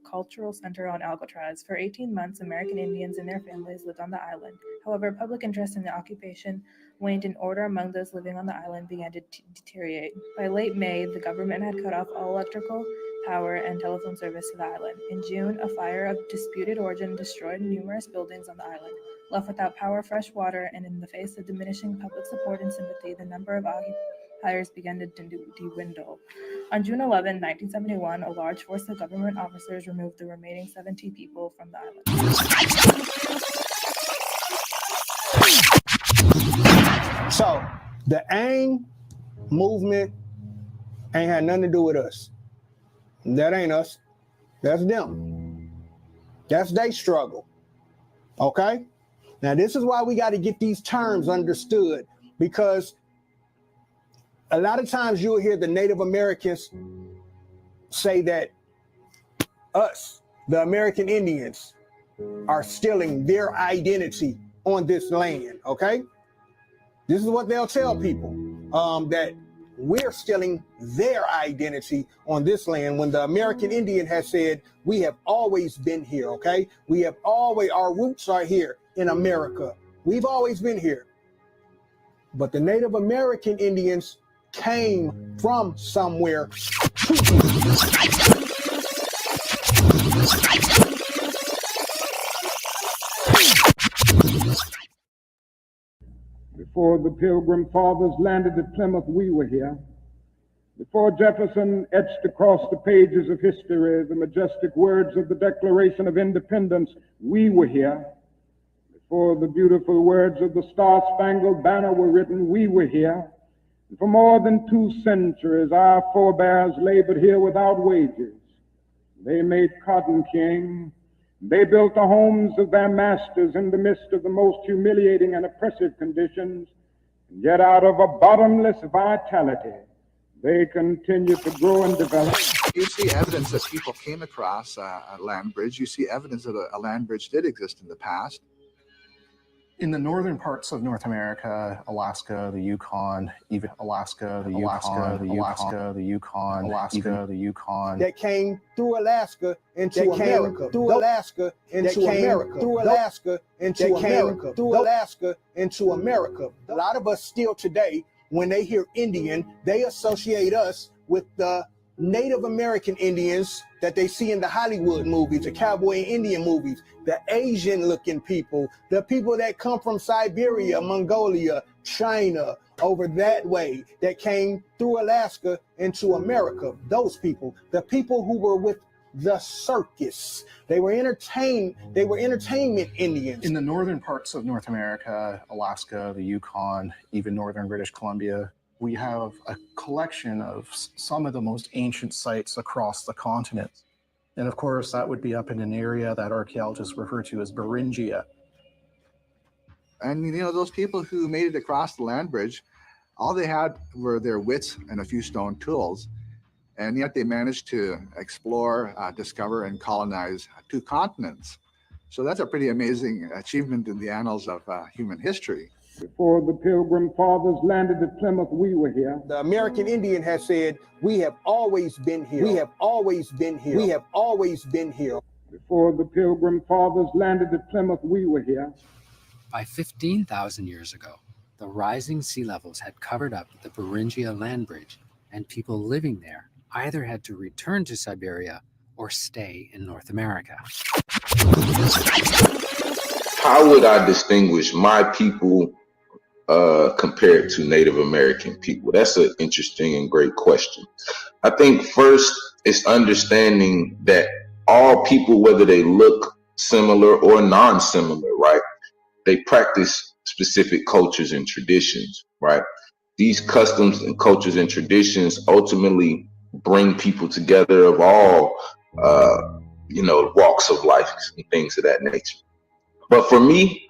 cultural center on Alcatraz. For 18 months, American Indians and their families lived on the island. However, public interest in the occupation waned and order among those living on the island began to deteriorate. By late May, the government had cut off all electrical power and telephone service to the island. In June, a fire of disputed origin destroyed numerous buildings on the island. Left without power, fresh water, and in the face of diminishing public support and sympathy, the number of occupiers began to dwindle. On June 11, 1971, a large force of government officers removed the remaining 70 people from the island. So the AIM movement ain't had nothing to do with us. That ain't us. That's them. That's their struggle. Okay? Now, this is why we got to get these terms understood, because a lot of times you'll hear the Native Americans say that us, the American Indians, are stealing their identity on this land, okay? This is what they'll tell people, that we're stealing their identity on this land, when the American Indian has said, we have always been here, okay? We have always, our roots are here in America. We've always been here. But the Native American Indians came from somewhere. Before the Pilgrim Fathers landed at Plymouth, we were here. Before Jefferson etched across the pages of history the majestic words of the Declaration of Independence, we were here. Before the beautiful words of the Star-Spangled Banner were written, we were here. And for more than 2 centuries, our forebears labored here without wages. They made cotton king. They built the homes of their masters in the midst of the most humiliating and oppressive conditions. And yet out of a bottomless vitality, they continue to grow and develop. You see evidence that people came across a land bridge. You see evidence that a land bridge did exist in the past. In the northern parts of North America, Alaska, the Yukon, even Alaska, the Yukon, the Yukon, that came through Alaska into America, through Alaska into America, through Alaska into America, through Alaska into America. A lot of us still today, when they hear Indian, they associate us with the Native American Indians that they see in the Hollywood movies, the cowboy and Indian movies, the Asian looking people, the people that come from Siberia, Mongolia, China, over that way, that came through Alaska into America. Those people, the people who were with the circus, they were entertainment Indians. In the northern parts of North America, Alaska, the Yukon, even northern British Columbia, we have a collection of some of the most ancient sites across the continent. And of course, that would be up in an area that archaeologists refer to as Beringia. And you know, those people who made it across the land bridge, all they had were their wits and a few stone tools. And yet they managed to explore, discover, and colonize 2 continents. So that's a pretty amazing achievement in the annals of human history. Before the Pilgrim Fathers landed at Plymouth, we were here. The American Indian has said, we have always been here. We have always been here. We have always been here. Before the Pilgrim Fathers landed at Plymouth, we were here. By 15,000 years ago, the rising sea levels had covered up the Beringia land bridge, and people living there either had to return to Siberia or stay in North America. How would I distinguish my people compared to Native American people? That's an interesting and great question. I think first it's understanding that all people, whether they look similar or non-similar, right? They practice specific cultures and traditions, right? These customs and cultures and traditions ultimately bring people together of all, walks of life and things of that nature. But for me,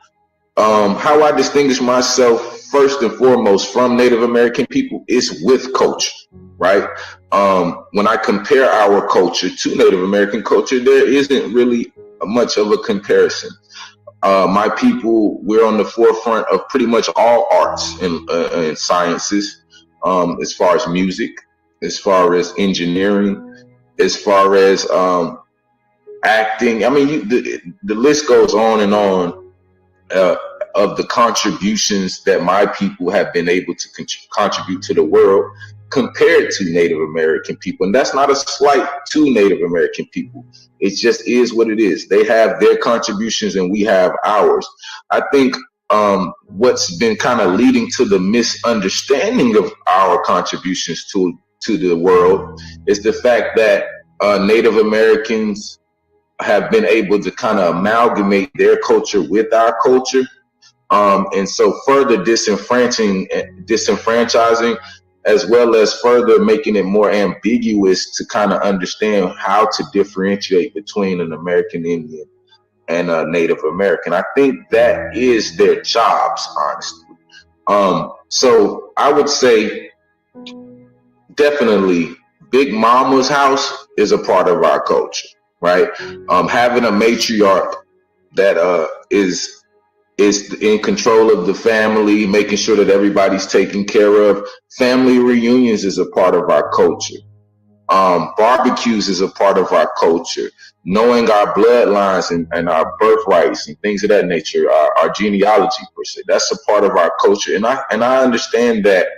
how I distinguish myself first and foremost from Native American people is with culture, right? When I compare our culture to Native American culture, there isn't really much of a comparison. My people, we're on the forefront of pretty much all arts and sciences, as far as music, as far as engineering, as far as acting. I mean, the list goes on and on of the contributions that my people have been able to contribute to the world compared to Native American people. And that's not a slight to Native American people. It just is what it is. They have their contributions and we have ours. I think what's been kind of leading to the misunderstanding of our contributions to the world is the fact that Native Americans have been able to kind of amalgamate their culture with our culture. And so further disenfranchising, as well as further making it more ambiguous to kind of understand how to differentiate between an American Indian and a Native American. I think that is their jobs, honestly. So I would say definitely Big Mama's house is a part of our culture, right? Having a matriarch that is in control of the family, making sure that everybody's taken care of. Family reunions is a part of our culture. Barbecues is a part of our culture. Knowing our bloodlines and our birthrights and things of that nature, our genealogy per se, that's a part of our culture. And I understand that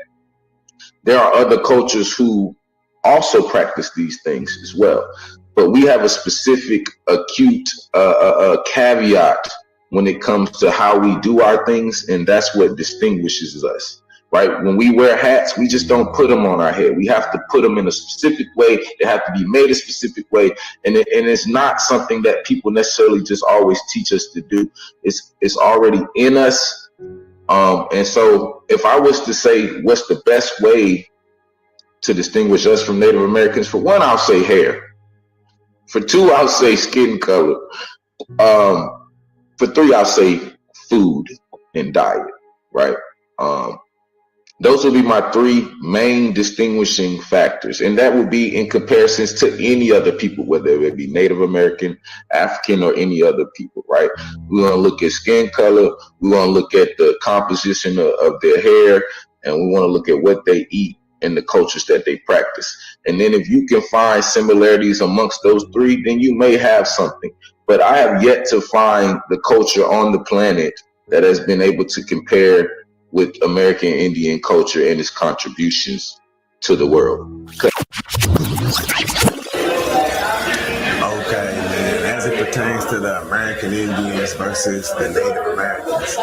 there are other cultures who also practice these things as well. But we have a specific acute caveat when it comes to how we do our things, and that's what distinguishes us, right? When we wear hats, we just don't put them on our head. We have to put them in a specific way. They have to be made a specific way, and it's not something that people necessarily just always teach us to do. It's already in us. And so if I was to say what's the best way to distinguish us from Native Americans, for one, I'll say hair. For two, I'll say skin color. For three, I'll say food and diet, right? Those will be my three main distinguishing factors. And that would be in comparisons to any other people, whether it be Native American, African, or any other people, right? We want to look at skin color. We want to look at the composition of their hair. And we want to look at what they eat and the cultures that they practice. And then if you can find similarities amongst those three, then you may have something. But I have yet to find the culture on the planet that has been able to compare with American Indian culture and its contributions to the world. Okay, man. As it pertains to the American Indians versus the Native Americans,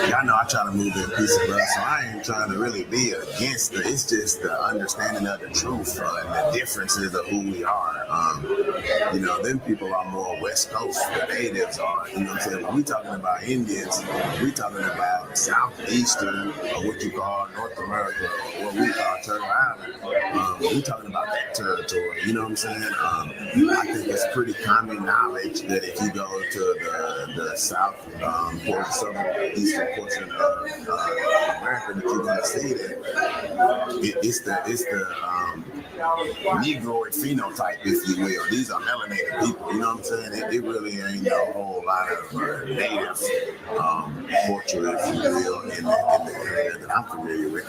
y'all know I try to move in peace and love, so I ain't trying to really be against it. It's just the understanding of the truth and the differences of who we are. You know, them people are more West Coast. The natives are, you know what I'm saying? When we talking about Indians, we talking about Southeastern, or what you call North America, or what we call Turtle Island. We talking about that territory, you know what I'm saying? I think it's pretty common knowledge that if you go to the south, southeastern portion of America, that you're going to see that it's the Negroid phenotype, if you will. These are melanated people, you know what I'm saying? It really ain't no whole lot of native culture, if you will, in the area that I'm familiar with.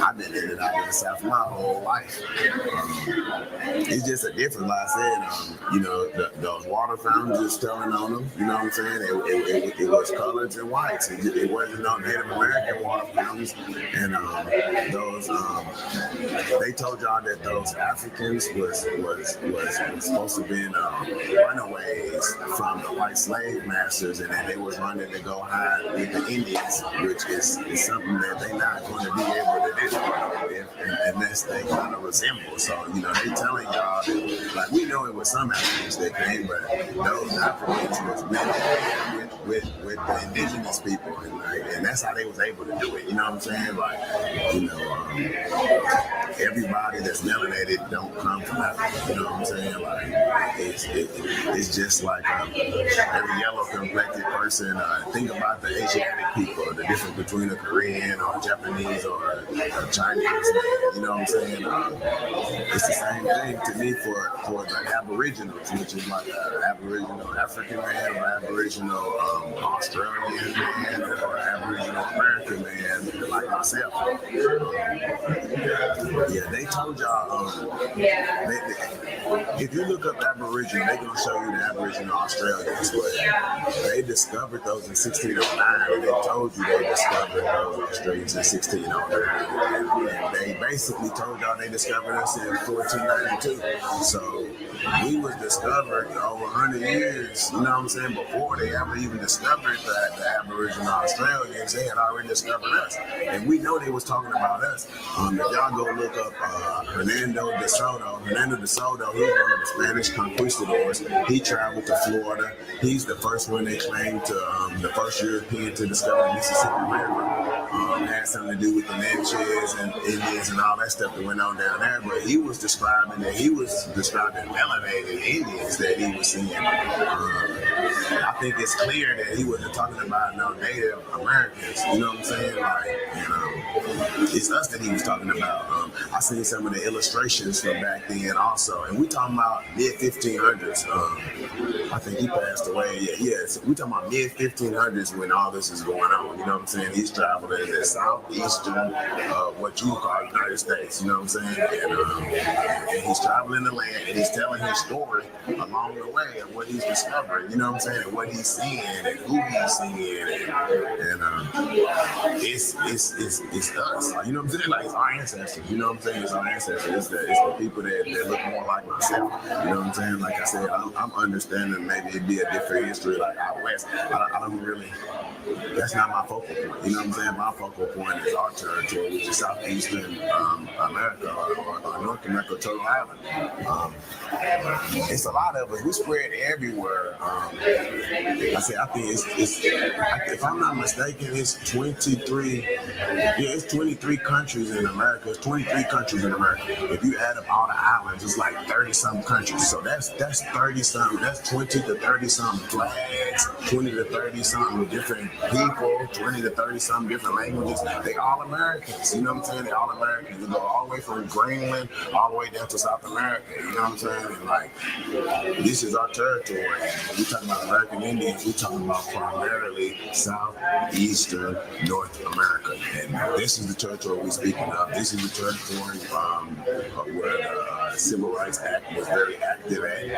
I've been in and out of the South my whole life. It's just a difference, like I said, you know, those water fountains just telling on them, you know what I'm saying? It was coloreds and whites. It wasn't no Native American water fountains. And those, they told y'all that those Africans was supposed to have been runaways from the white slave masters, and that they was running to go hide with the Indians, which is something that they're not going to be able to do unless they kind of resemble. So, you know, they telling y'all that, like, we know it was some Africans that came, but those Africans was with the indigenous people, and that's how they was able to do it. You know what I'm saying? Like, you know, everybody that's melanated don't come from Africa. You know what I'm saying? Like, it's just like every yellow complected person. Think about the Asiatic people, the difference between a Korean or a Japanese or a Chinese man. You know what I'm saying? It's the same thing to me for the Aboriginals, which is like an Aboriginal African man or Aboriginal Australian man or Aboriginal American man, like myself. they told y'all, if you look up Aboriginal, they're going to show you the Aboriginal Australians, but they discovered those in 1609, and they told you they discovered those Australians in 1609. And they basically told y'all they discovered us in 1492. So we was discovered over 100 years, you know what I'm saying, before they ever even discovered the Aboriginal Australians. They had already discovered us. And we know they was talking about us. If y'all go look up Hernando de Soto, he was one of the Spanish conquistadors. He traveled to Florida. He's the first one they claimed to, the first European to discover Mississippi River. Had something to do with the Natchez and Indians and all that stuff that went on down there. But he was describing melanated Indians that he was seeing. I think it's clear that he wasn't talking about no Native Americans. You know what I'm saying? It's us that he was talking about. I seen some of the illustrations from back then also, and we talking about mid 1500s. I think he passed away. So we talking about mid 1500s when all this is going on. You know what I'm saying? He's traveling in the southeastern, what you call United States. You know what I'm saying? And he's traveling the land, and he's telling his story along the way of what he's discovering. You know what I'm saying? And what he's seeing and who he's seeing, and it's us. You know what I'm saying? Like, it's our ancestors. You know what I'm saying? It's our ancestors. It's the people that look more like myself. You know what I'm saying? Like I said, I'm understanding maybe it'd be a different history like out west. I don't really. That's not my focal point. You know what I'm saying? My focal point is our territory, which is southeastern America or North America, Turtle Island. It's a lot of us. We spread everywhere. I think it's if I'm not mistaken, it's 23. It's 23 countries in America. It's 23 countries in America. If you add up all the islands, it's like 30-something countries. So that's 30-something. That's 20 to 30-something flags, 20 to 30-something different people, 20 to 30-something different languages. They all Americans. You know what I'm saying? They all Americans. We go all the way from Greenland all the way down to South America. You know what I'm saying? And like, this is our territory. When we talking about American Indians, we talking about primarily southeastern North America. And this is the territory we're speaking of. This is the territory where the Civil Rights Act was very active at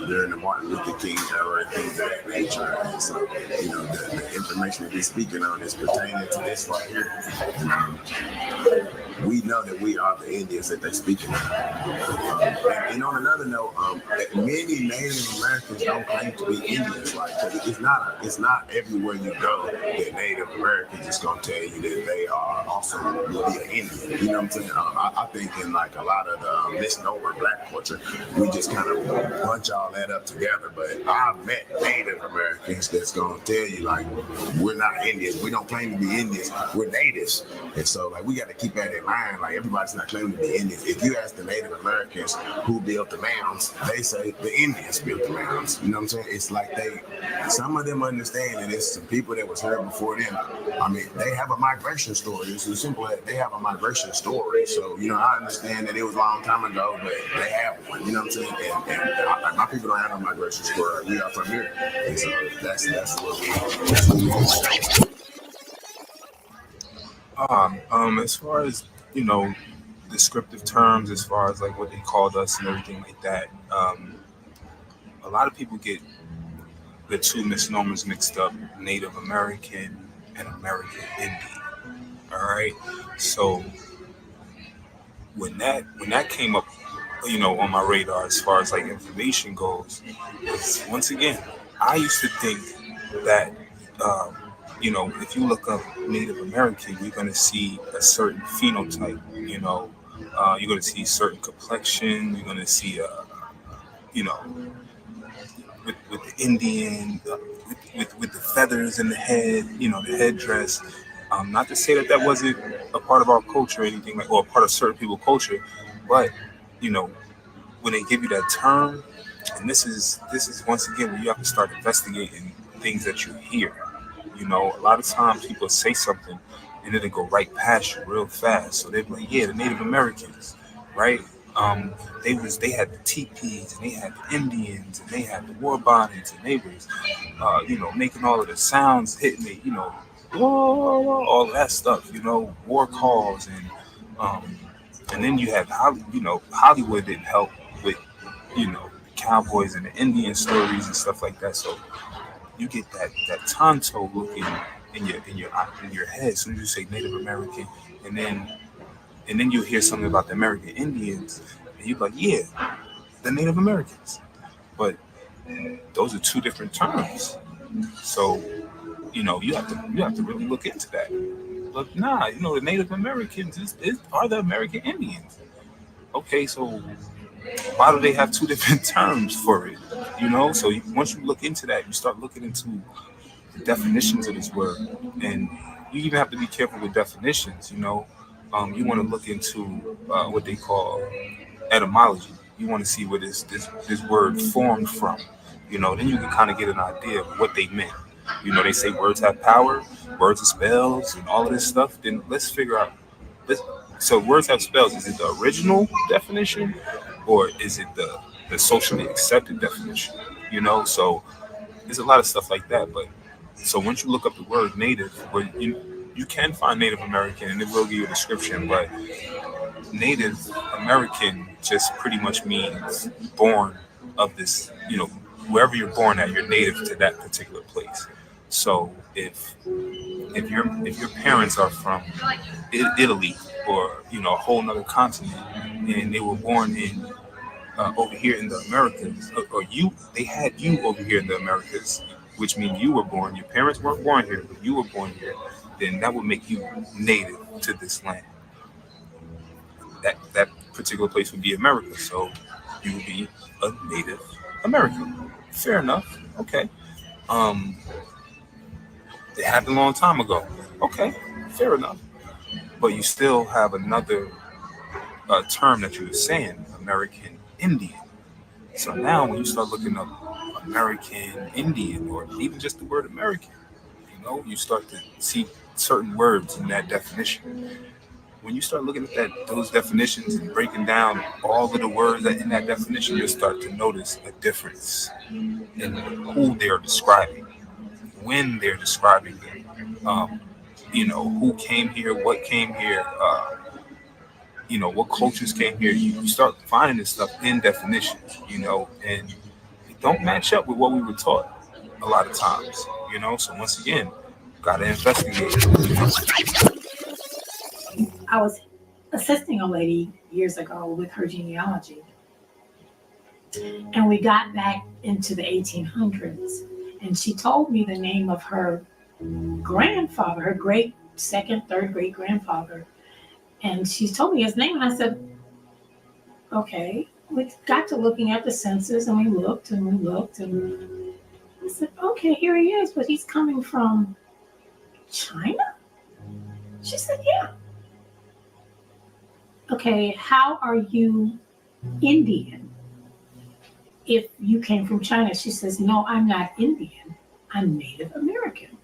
during the Martin Luther King era and things of that nature. And so, you know, the information that we're speaking on is pertaining to this right here. We know that we are the Indians that they're speaking of. And on another note, many Native Americans don't claim to be Indians. Like, it's not everywhere you go that Native Americans is going to tell you that they are also will be an Indian. You know what I'm saying? I think in like a lot of the misnomer black culture, we just kind of bunch all that up together. But I've met Native Americans that's going to tell you, like, we're not Indians. We don't claim to be Indians. We're natives. And so, like, we got to keep that in mind. Like, everybody's not claiming to be Indians. If you ask the Native Americans who built the mounds, they say the Indians built the mounds. You know what I'm saying? It's like some of them understand that it's some people that was here before them. I mean, they have a migration story. It's as simple as they have a migration story. So, you know, I understand that it was a long time ago, but they have one. You know what I'm saying? And my people don't have no migration story. We are from here. And so that's what we As far as, you know, descriptive terms, as far as like what they called us and everything like that, a lot of people get the two misnomers mixed up: Native American and American Indian. All right, so when that came up, you know, on my radar as far as like information goes, is once again, I used to think that you know, if you look up Native American, you're going to see a certain phenotype. You know, you're going to see certain complexion. You're going to see you know, with the Indian, with the feathers in the head, you know, the headdress. Not to say that wasn't a part of our culture or anything like, or a part of certain people's culture, but you know, when they give you that term, and this is once again where you have to start investigating things that you hear. You know, a lot of times people say something and then they go right past you real fast. So they're like, yeah, the Native Americans, right? They had the teepees and they had the Indians and they had the war bonnets and they was, you know, making all of the sounds, hitting it, you know, whoa, all that stuff, you know, war calls and And then you have Hollywood didn't help with the cowboys and the Indian stories and stuff like that. So you get that Tonto looking in your head as soon as you say Native American, and then you hear something about the American Indians, and you're like, yeah, the Native Americans. But those are two different terms. So you have to really look into that. But nah, the Native Americans are the American Indians. Okay, so why do they have two different terms for it? So once you look into that, you start looking into the definitions of this word, and you even have to be careful with definitions. You want to look into what they call etymology. You want to see where this word formed from. Then you can kind of get an idea of what they meant. They say words have power, words have spells, and all of this stuff. Then let's figure out. Let's, so words have spells. Is it the original definition, or is it the socially accepted definition? So there's a lot of stuff like that. But so once you look up the word native, where you can find Native American, and it will give you a description, but Native American just pretty much means born of this, wherever you're born at, you're native to that particular place. So if your parents are from Italy or a whole nother continent, and they were born in over here in the Americas, or they had you over here in the Americas, which means you were born. Your parents weren't born here, but you were born here. Then that would make you native to this land. That particular place would be America. So you would be a Native American. Fair enough. Okay. Um, it happened a long time ago. Okay, fair enough. But you still have another term that you were saying, American Indian. So now when you start looking up American Indian, or even just the word American, you start to see certain words in that definition. When you start looking at those definitions and breaking down all of the words that in that definition, you'll start to notice a difference in who they're describing, when they're describing it, who came here, what came here, what cultures came here. You start finding this stuff in definitions, and it don't match up with what we were taught a lot of times, So once again, gotta investigate. I was assisting a lady years ago with her genealogy, and we got back into the 1800s, and she told me the name of her grandfather, her great second, third great grandfather, and she told me his name, and I said, okay. We got to looking at the census, and we looked, and I said, okay, here he is, but he's coming from China? She said, yeah. Okay, how are you Indian if you came from China? She says, no, I'm not Indian. I'm Native American.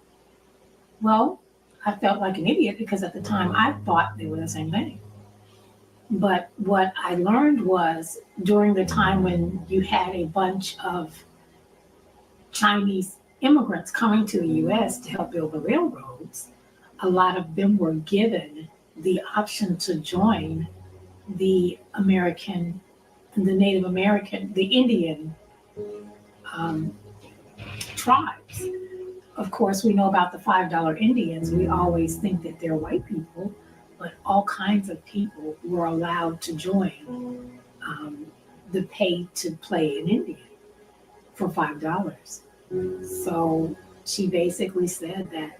Well, I felt like an idiot because at the time I thought they were the same thing. But what I learned was during the time when you had a bunch of Chinese immigrants coming to the U.S. to help build the railroads, a lot of them were given the option to join the Native American, the Indian tribes. Of course, we know about the $5 Indians. We always think that they're white people, but all kinds of people were allowed to join the pay to play an Indian for $5. So she basically said that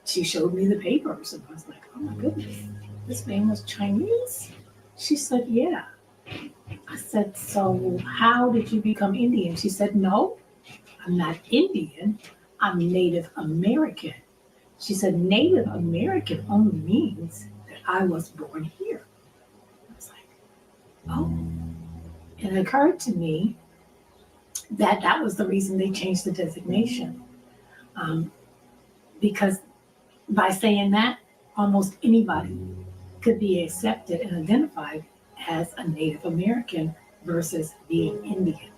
she showed me the papers, and I was like, oh my goodness, this man was Chinese? She said, yeah. I said, so how did you become Indian? She said, no, I'm not Indian. I'm Native American. She said, Native American only means that I was born here. I was like, oh. And it occurred to me that that was the reason they changed the designation. Because by saying that, almost anybody could be accepted and identified as a Native American versus being Indian.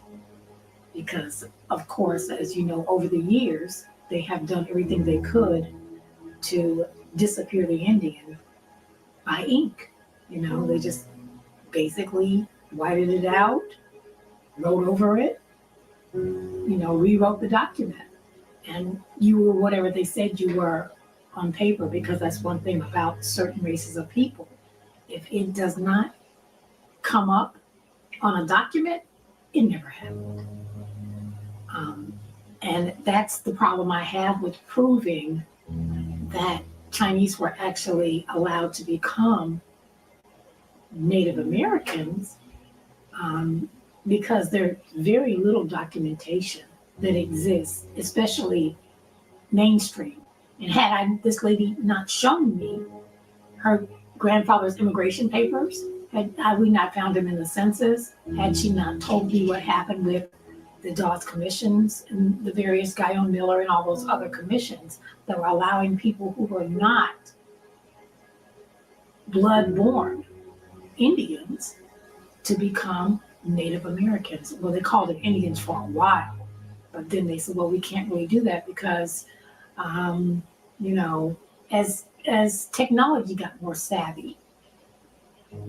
Because, of course, as you know, over the years, they have done everything they could to disappear the Indian by ink. You know, they just basically whited it out, wrote over it, you know, rewrote the document. And you were whatever they said you were on paper, because that's one thing about certain races of people. If it does not come up on a document, it never happened. And that's the problem I have with proving that Chinese were actually allowed to become Native Americans, because there's very little documentation that exists, especially mainstream. And had this lady not shown me her grandfather's immigration papers, had we not found him in the census, had she not told me what happened with the Dawes commissions and the various Guyon Miller and all those other commissions that were allowing people who were not blood-born Indians to become Native Americans. Well, they called it Indians for a while, but then they said, well, we can't really do that because, you know, as technology got more savvy,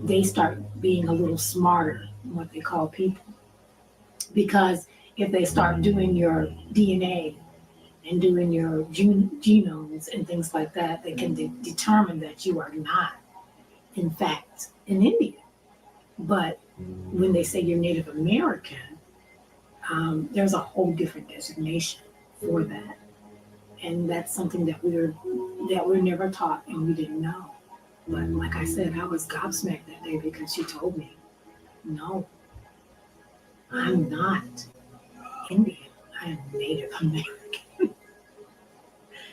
they start being a little smarter in what they call people. Because if they start doing your DNA and doing your genomes and things like that, they can determine that you are not, in fact, an Indian. But when they say you're Native American, there's a whole different designation for that. And that's something that we're never taught and we didn't know. But like I said, I was gobsmacked that day because she told me, no, I'm not Indian, I am Native American.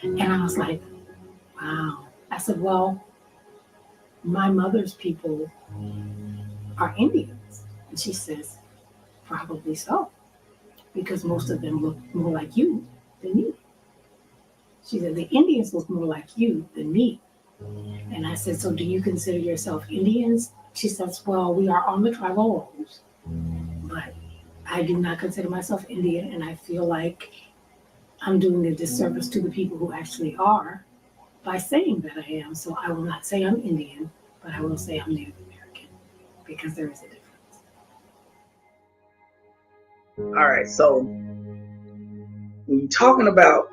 And I was like, wow. I said, well, my mother's people are Indians. And she says, probably so, because most of them look more like you than me. She said, the Indians look more like you than me. And I said, so do you consider yourself Indians? She says, well, we are on the tribal rolls, but I do not consider myself Indian, and I feel like I'm doing a disservice to the people who actually are by saying that I am. So I will not say I'm Indian, but I will say I'm Native American, because there is a difference. All right, so when you're talking about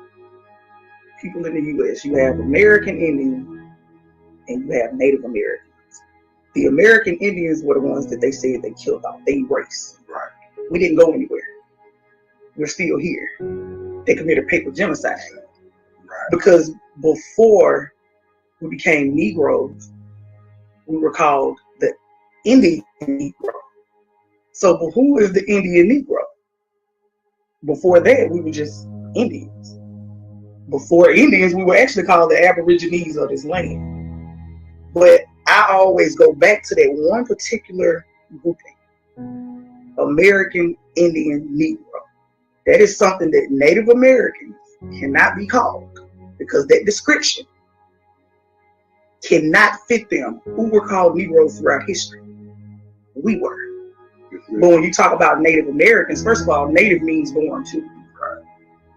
people in the U.S., you have American Indians and you have Native Americans. The American Indians were the ones that they said they killed off. They erased. Right. We didn't go anywhere. We're still here. They committed paper genocide. Right. Because before we became Negroes, we were called the Indian Negro. So but who is the Indian Negro? Before that, we were just Indians. Before Indians, we were actually called the Aborigines of this land. But I always go back to that one particular grouping, American Indian Negro. That is something that Native Americans cannot be called, because that description cannot fit them, who were called Negroes throughout history. We were. But when you talk about Native Americans, first of all, Native means born too.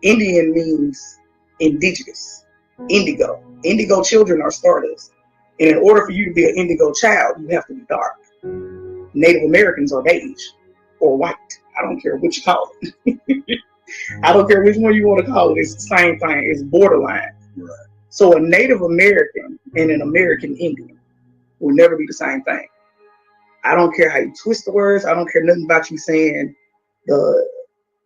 Indian means indigenous, indigo. Indigo children are stardust. And in order for you to be an indigo child, you have to be dark. Native Americans are beige or white. I don't care what you call it. I don't care which one you want to call it. It's the same thing. It's borderline. Right. So a Native American and an American Indian will never be the same thing. I don't care how you twist the words. I don't care nothing about you saying the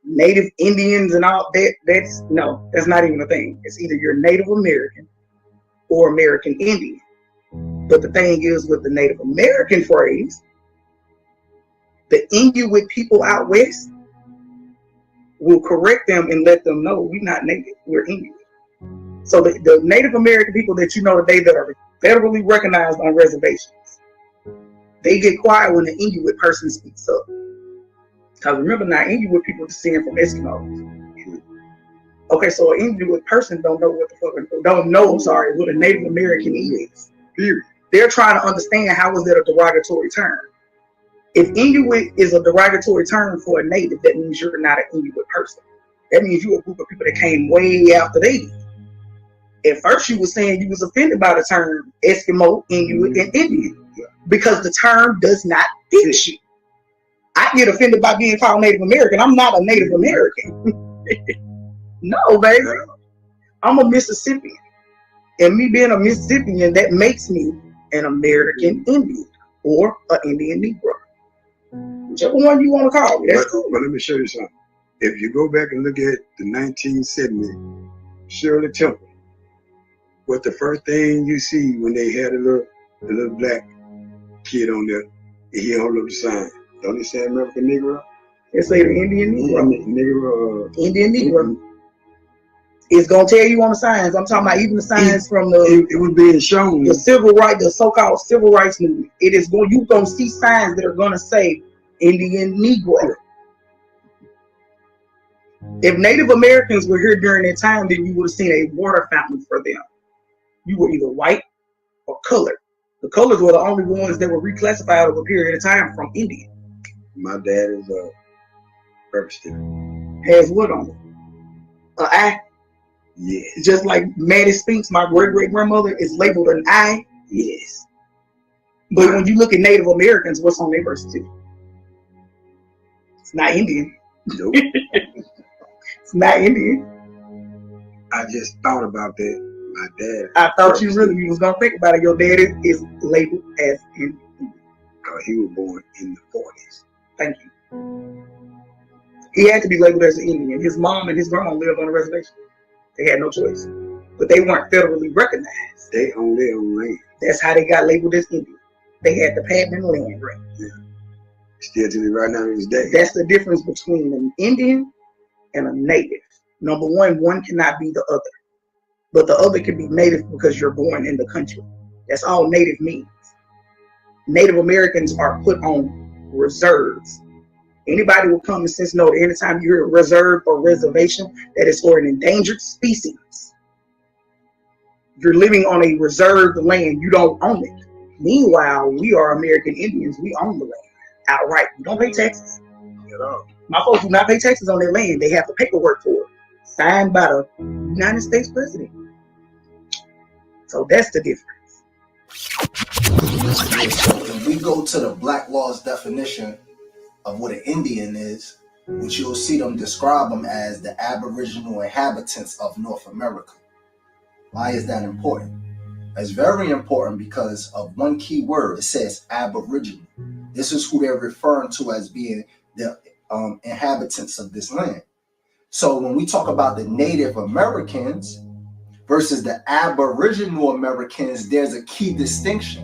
Native Indians and all that. That's not even a thing. It's either you're Native American or American Indian. But the thing is, with the Native American phrase, the Inuit people out west will correct them and let them know we're not Native, we're Inuit. So the Native American people that you know today that are federally recognized on reservations, they get quiet when the Inuit person speaks up. Because remember now, Inuit people descend from Eskimos. Okay, so an Inuit person don't know what a Native American is. Period. They're trying to understand how is that a derogatory term. If Inuit is a derogatory term for a native, that means you're not an Inuit person. That means you're a group of people that came way after they did. At first you were saying you was offended by the term Eskimo, Inuit, and Indian. because the term does not fit you. I get offended by being called Native American. I'm not a Native American. No, baby. I'm a Mississippian. And me being a Mississippian, that makes me an American Indian or an Indian Negro. Whichever one you want to call me, that's cool. But let me show you something. If you go back and look at the 1970 Shirley Temple, what's the first thing you see when they had the little black kid on there, and he hold up the sign? Don't it say American Negro? It say the Indian Negro. Indian Negro. Mm-hmm. It's gonna tell you on the signs. I'm talking about even the signs from the. It was being shown. The civil right, the so-called civil rights movement. It is going. You gonna see signs that are gonna say Indian Negro. If Native Americans were here during that time, then you would have seen a water fountain for them. You were either white or colored. The colors were the only ones that were reclassified over a period of time from Indian. My dad is a birth certificate. Has what on it? An eye? Yes. Just like Maddie Spinks, my great-great-grandmother, is labeled an eye? Yes. But when you look at Native Americans, what's on their birth certificate? It's not Indian. Nope. It's not Indian. I just thought about that. My dad. I thought you was gonna think about it. Your dad is labeled as Indian. He was born in the 40s. Thank you. He had to be labeled as an Indian. His mom and his grandma lived on a reservation. They had no choice. But they weren't federally recognized. They owned their own land. That's how they got labeled as Indian. They had the patent and land grant. Yeah. Still to me right now in this day. That's the difference between an Indian and a native. Number one cannot be the other. But the other can be native because you're born in the country. That's all native means. Native Americans are put on reserves. Anybody with common sense know that anytime you hear reserve or reservation, that is for an endangered species. You're living on a reserved land. You don't own it. Meanwhile, we are American Indians. We own the land outright. We don't pay taxes. At all. My folks do not pay taxes on their land. They have the paperwork for it, signed by the United States president. So that's the difference. If we go to the Black Law's definition of what an Indian is, which you'll see them describe them as the Aboriginal inhabitants of North America. Why is that important? It's very important because of one key word. It says Aboriginal. This is who they're referring to as being the inhabitants of this land. So when we talk about the Native Americans versus the Aboriginal Americans, there's a key distinction.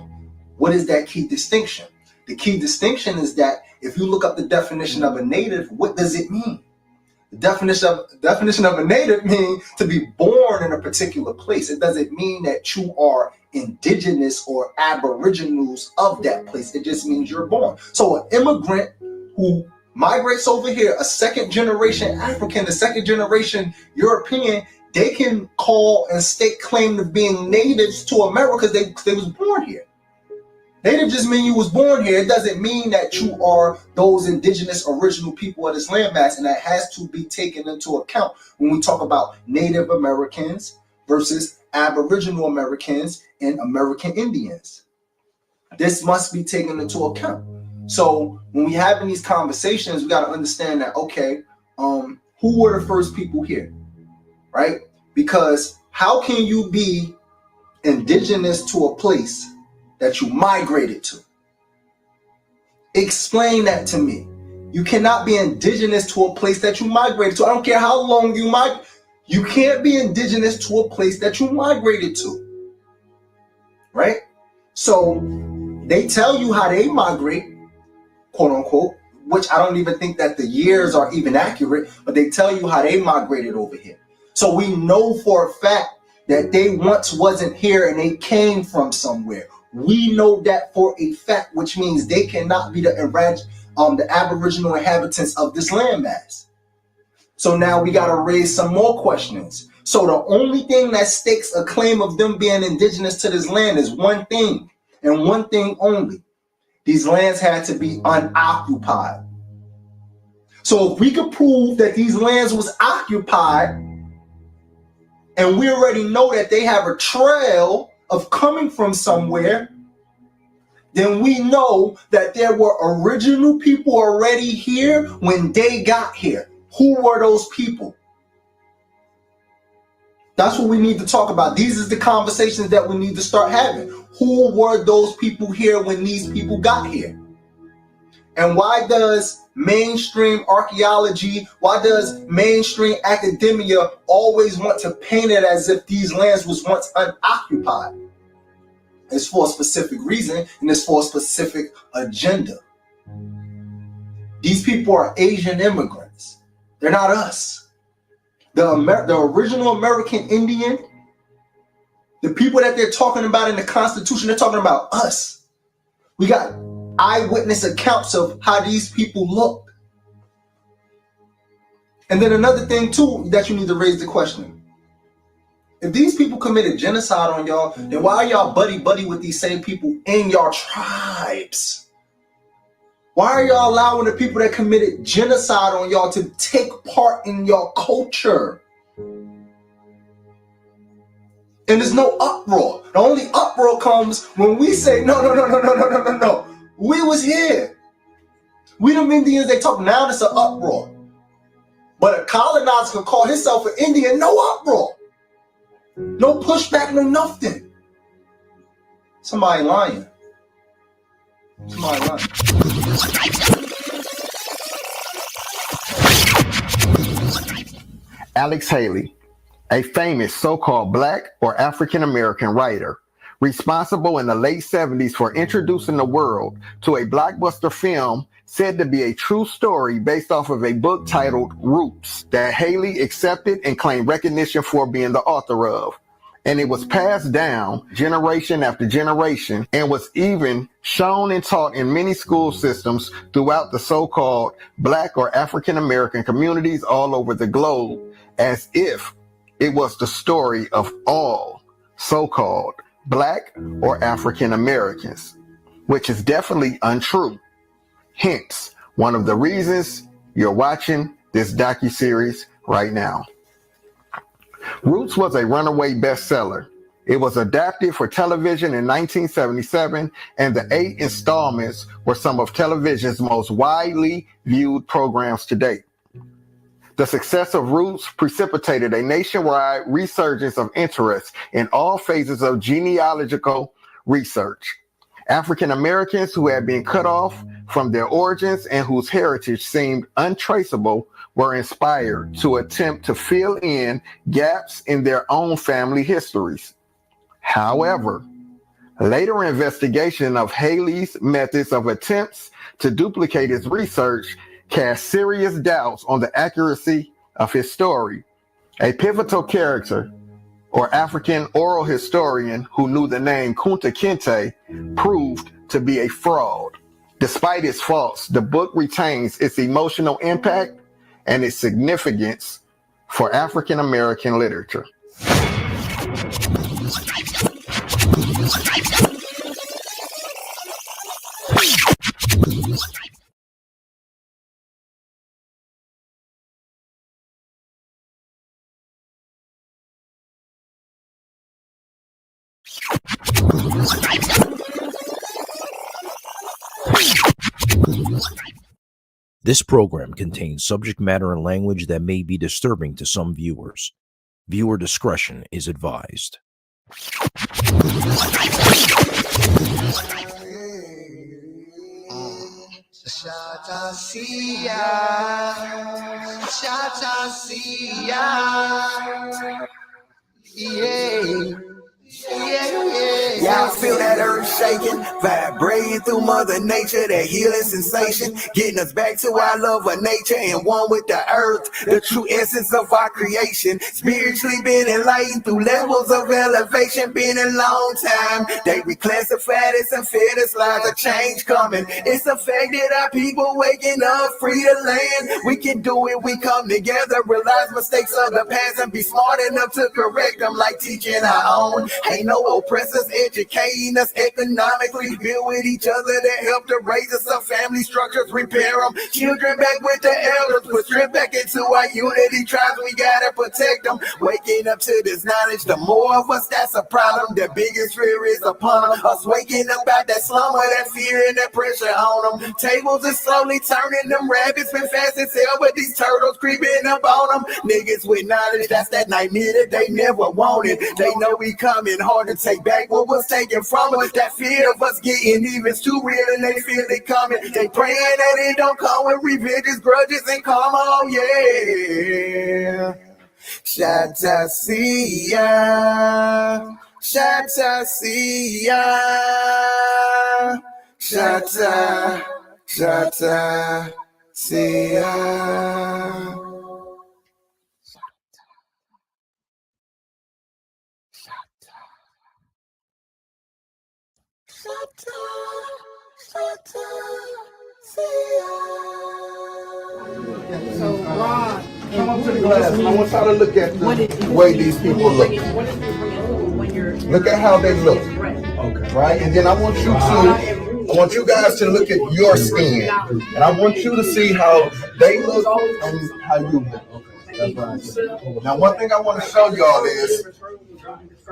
What is that key distinction? The key distinction is that if you look up the definition of a native, what does it mean? The definition of a native means to be born in a particular place. It doesn't mean that you are indigenous or aboriginals of that place. It just means you're born. So an immigrant who migrates over here, a second generation African, a second generation European, they can call and stake claim to being natives to America because they was born here. Native just mean you was born here. It doesn't mean that you are those indigenous original people of this landmass, and that has to be taken into account when we talk about Native Americans versus Aboriginal Americans and American Indians. This must be taken into account. So when we having these conversations, we got to understand that, okay, who were the first people here, right? Because how can you be indigenous to a place that you migrated to? Explain that to me. You cannot be indigenous to a place that you migrated to. I don't care how long you migrate. You can't be indigenous to a place that you migrated to, right? So they tell you how they migrate, quote unquote, which I don't even think that the years are even accurate, but they tell you how they migrated over here. So we know for a fact that they once wasn't here and they came from somewhere. We know that for a fact, which means they cannot be the Aboriginal inhabitants of this landmass. So now we got to raise some more questions. So the only thing that stakes a claim of them being indigenous to this land is one thing, and one thing only. These lands had to be unoccupied. So if we could prove that these lands was occupied, and we already know that they have a trail of coming from somewhere, then we know that there were original people already here when they got here. Who were those people? That's what we need to talk about. These are the conversations that we need to start having. Who were those people here when these people got here? And why does mainstream archaeology, why does mainstream academia always want to paint it as if these lands was once unoccupied? It's for a specific reason, and it's for a specific agenda. These people are Asian immigrants. They're not us. The original American Indian, the people that they're talking about in the Constitution, they're talking about us. We got eyewitness accounts of how these people look. And then another thing too that you need to raise the question. If these people committed genocide on y'all, then why are y'all buddy with these same people in your tribes? Why are y'all allowing the people that committed genocide on y'all to take part in your culture? And there's no uproar. The only uproar comes when we say, no. We was here. We the Indians, they talk now, it's an uproar. But a colonizer could call himself an Indian, no uproar. No pushback, no nothing. Somebody lying. Somebody lying. Alex Haley, a famous so-called Black or African American writer, responsible in the late 70s for introducing the world to a blockbuster film said to be a true story based off of a book titled Roots that Haley accepted and claimed recognition for being the author of. And it was passed down generation after generation and was even shown and taught in many school systems throughout the so-called Black or African American communities all over the globe, as if it was the story of all so-called Black or African Americans, which is definitely untrue. Hence, one of the reasons you're watching this docuseries right now. Roots was a runaway bestseller. It was adapted for television in 1977, and the 8 installments were some of television's most widely viewed programs to date. The success of Roots precipitated a nationwide resurgence of interest in all phases of genealogical research. African Americans who had been cut off from their origins and whose heritage seemed untraceable were inspired to attempt to fill in gaps in their own family histories. However, later investigation of Haley's methods of attempts to duplicate his research cast serious doubts on the accuracy of his story. A pivotal character, or African oral historian who knew the name Kunta Kinte, proved to be a fraud. Despite its faults, the book retains its emotional impact and its significance for African American literature. This program contains subject matter and language that may be disturbing to some viewers. Viewer discretion is advised. Yeah, I feel that earth shaking, vibrating through Mother Nature, that healing sensation, getting us back to our love of nature and one with the earth, the true essence of our creation. Spiritually been enlightened through levels of elevation, been a long time. They reclassified us and fed us like a change coming. It's affected our people waking up, free to land. We can do it, we come together, realize mistakes of the past and be smart enough to correct them like teaching our own. Ain't no oppressors educating us economically, build with each other that help to raise us up, family structures, repair them, children back with the elders, put strength back into our unity, tribes, we gotta protect them, waking up to this knowledge, the more of us that's a problem, the biggest fear is upon them, us waking up out that slumber, that fear and that pressure on them, tables are slowly turning, them rabbits been fast as hell, but these turtles creeping up on them, niggas with knowledge, that's that nightmare that they never wanted, they know we coming hard to take back what was taken from us, that fear of us getting even's too real and they feel it coming, they praying that it don't come with revenges, grudges and karma, oh yeah. Shata siya, shata siya, shata, shata siya. So, Rod, come up to the glass and I want y'all to look at the way these people look. Look at how they look. Okay. Right? And then I want you guys to look at your skin. And I want you to see how they look and how you look. Now, one thing I want to show y'all is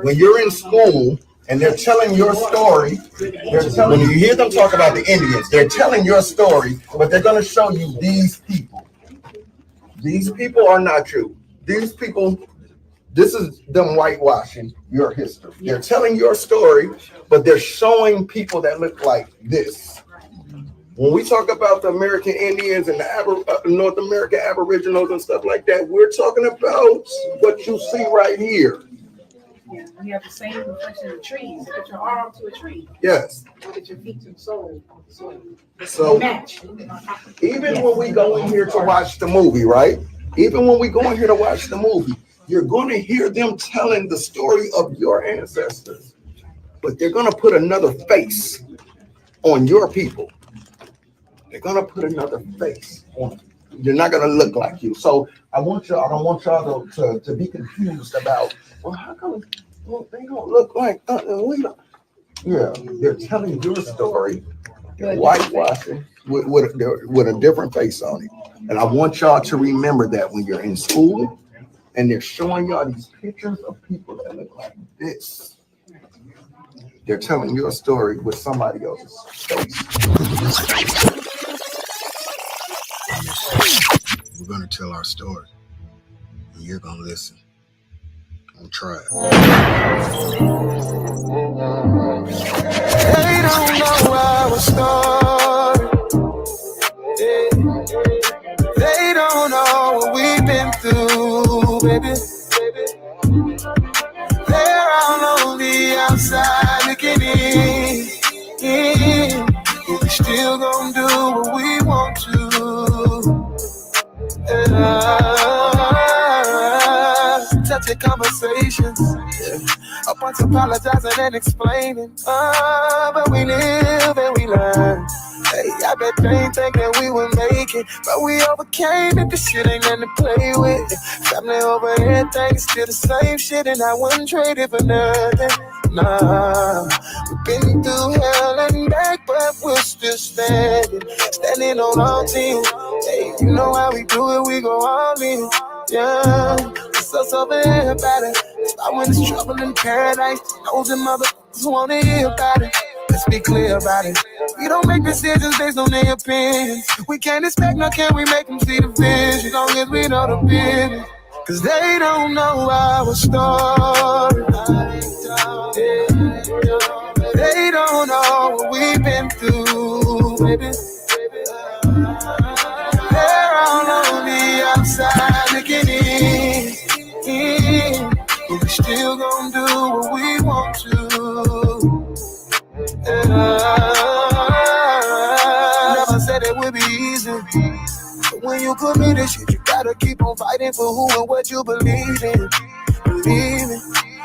when you're in school and they're telling your story, when you hear them talk about the Indians, they're telling your story, but they're going to show you these people. These people are not you. These people, this is them whitewashing your history. They're telling your story, but they're showing people that look like this. When we talk about the American Indians and the North American Aboriginals and stuff like that, we're talking about what you see right here. Yeah, you have the same reflection of trees. Look at your arm to a tree. Yes. Look at your feet to the soil. So match. Even when we go in here to watch the movie, right? Even when we go in here to watch the movie, you're going to hear them telling the story of your ancestors, but they're going to put another face on your people. They're going to put another face on you. They're not going to look like you. So I don't want y'all to be confused about, well, how come they don't look like we don't? Yeah, they're telling your story, whitewashing with a different face on it. And I want y'all to remember that when you're in school and they're showing y'all these pictures of people that look like this, they're telling your story with somebody else's face. We're going to tell our story, and you're going to listen. I'm trying. They don't know our story. They don't know what we've been through, baby. They're all on the outside looking in. But we still gonna do what we want to. Touching conversations. A bunch of apologizing and explaining. But we live and we learn. Hey, I bet they ain't think that we would make it, but we overcame it. This shit ain't nothing to play with. Family over everything, still the same shit, and I wouldn't trade it for nothing. Nah, we've been through hell and back, but we're still standing on our team. Hey, you know how we do it, we go all in. Yeah, it's us over here about it. Start when it's trouble in paradise. Those and motherfuckers wanna hear about it. Let's be clear about it. We don't make decisions based on their opinions. We can't expect, nor can we make them see the vision. As long as we know the business. Cause they don't know our story. They don't know what we've been through, baby. They're all on the outside looking in. But we still gonna do what we want to. Never said it would be easy. But when you commit this shit, you gotta keep on fighting for who and what you believe in. Believe it.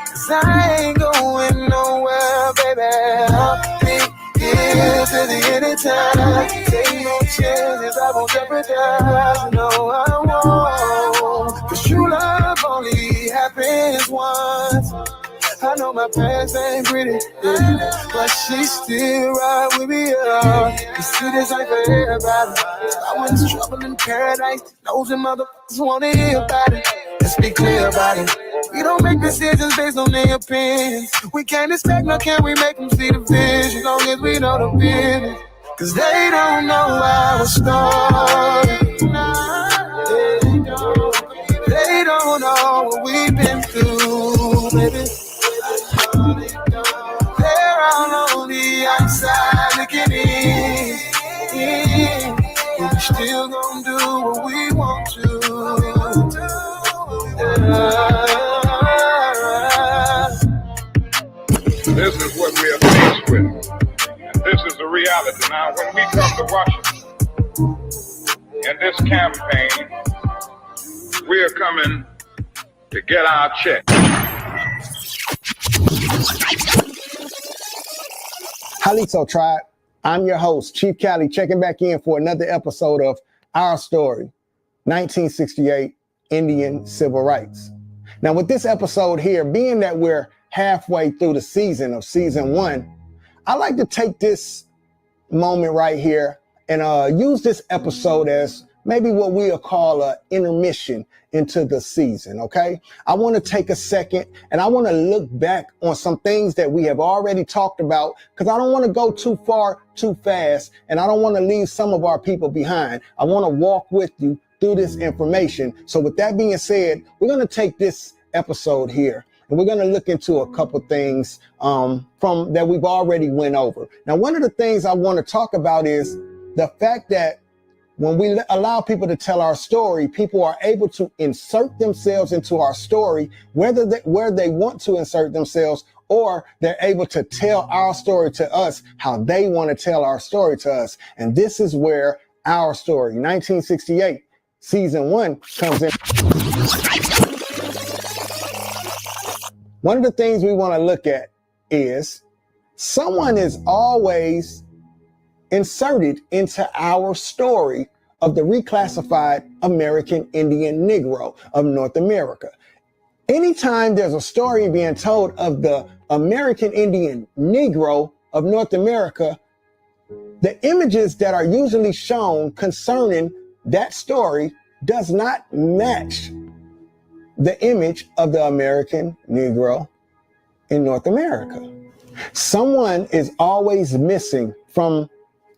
Cause I ain't going nowhere, baby. I'll be here to the end of time. Take no chances, I won't jeopardize. No, I won't. Cause true love only happens once. I know my past ain't pretty, yeah. But she still ride with me, yeah. The city's ain't for everybody. I went trouble in paradise. Those and motherfuckers wanna hear about it. Let's be clear about it. We don't make decisions based on their opinions. We can't expect, nor can we make them see the vision. As long as we know the business. Cause they don't know our story. They don't know what we've been through, baby. They're all on the outside looking in. But we still gonna do what we want to. This is what we are faced with. And this is the reality. Now, when we come to Washington in this campaign, we are coming to get our check. Halito Tribe, I'm your host, Chief Cali, checking back in for another episode of Our Story, 1968 Indian Civil Rights. Now, with this episode here, being that we're halfway through the season of season 1, I like to take this moment right here and use this episode as maybe what we'll call an intermission into the season, okay? I want to take a second and I want to look back on some things that we have already talked about because I don't want to go too far too fast and I don't want to leave some of our people behind. I want to walk with you through this information. So with that being said, we're going to take this episode here and we're going to look into a couple things from that we've already went over. Now, one of the things I want to talk about is the fact that when we allow people to tell our story, people are able to insert themselves into our story, where they want to insert themselves, or they're able to tell our story to us how they want to tell our story to us. And this is where Our Story, 1968, season 1 comes in. One of the things we want to look at is someone is always inserted into our story of the reclassified American Indian Negro of North America. Anytime there's a story being told of the American Indian Negro of North America, the images that are usually shown concerning that story does not match the image of the American Negro in North America. Someone is always missing from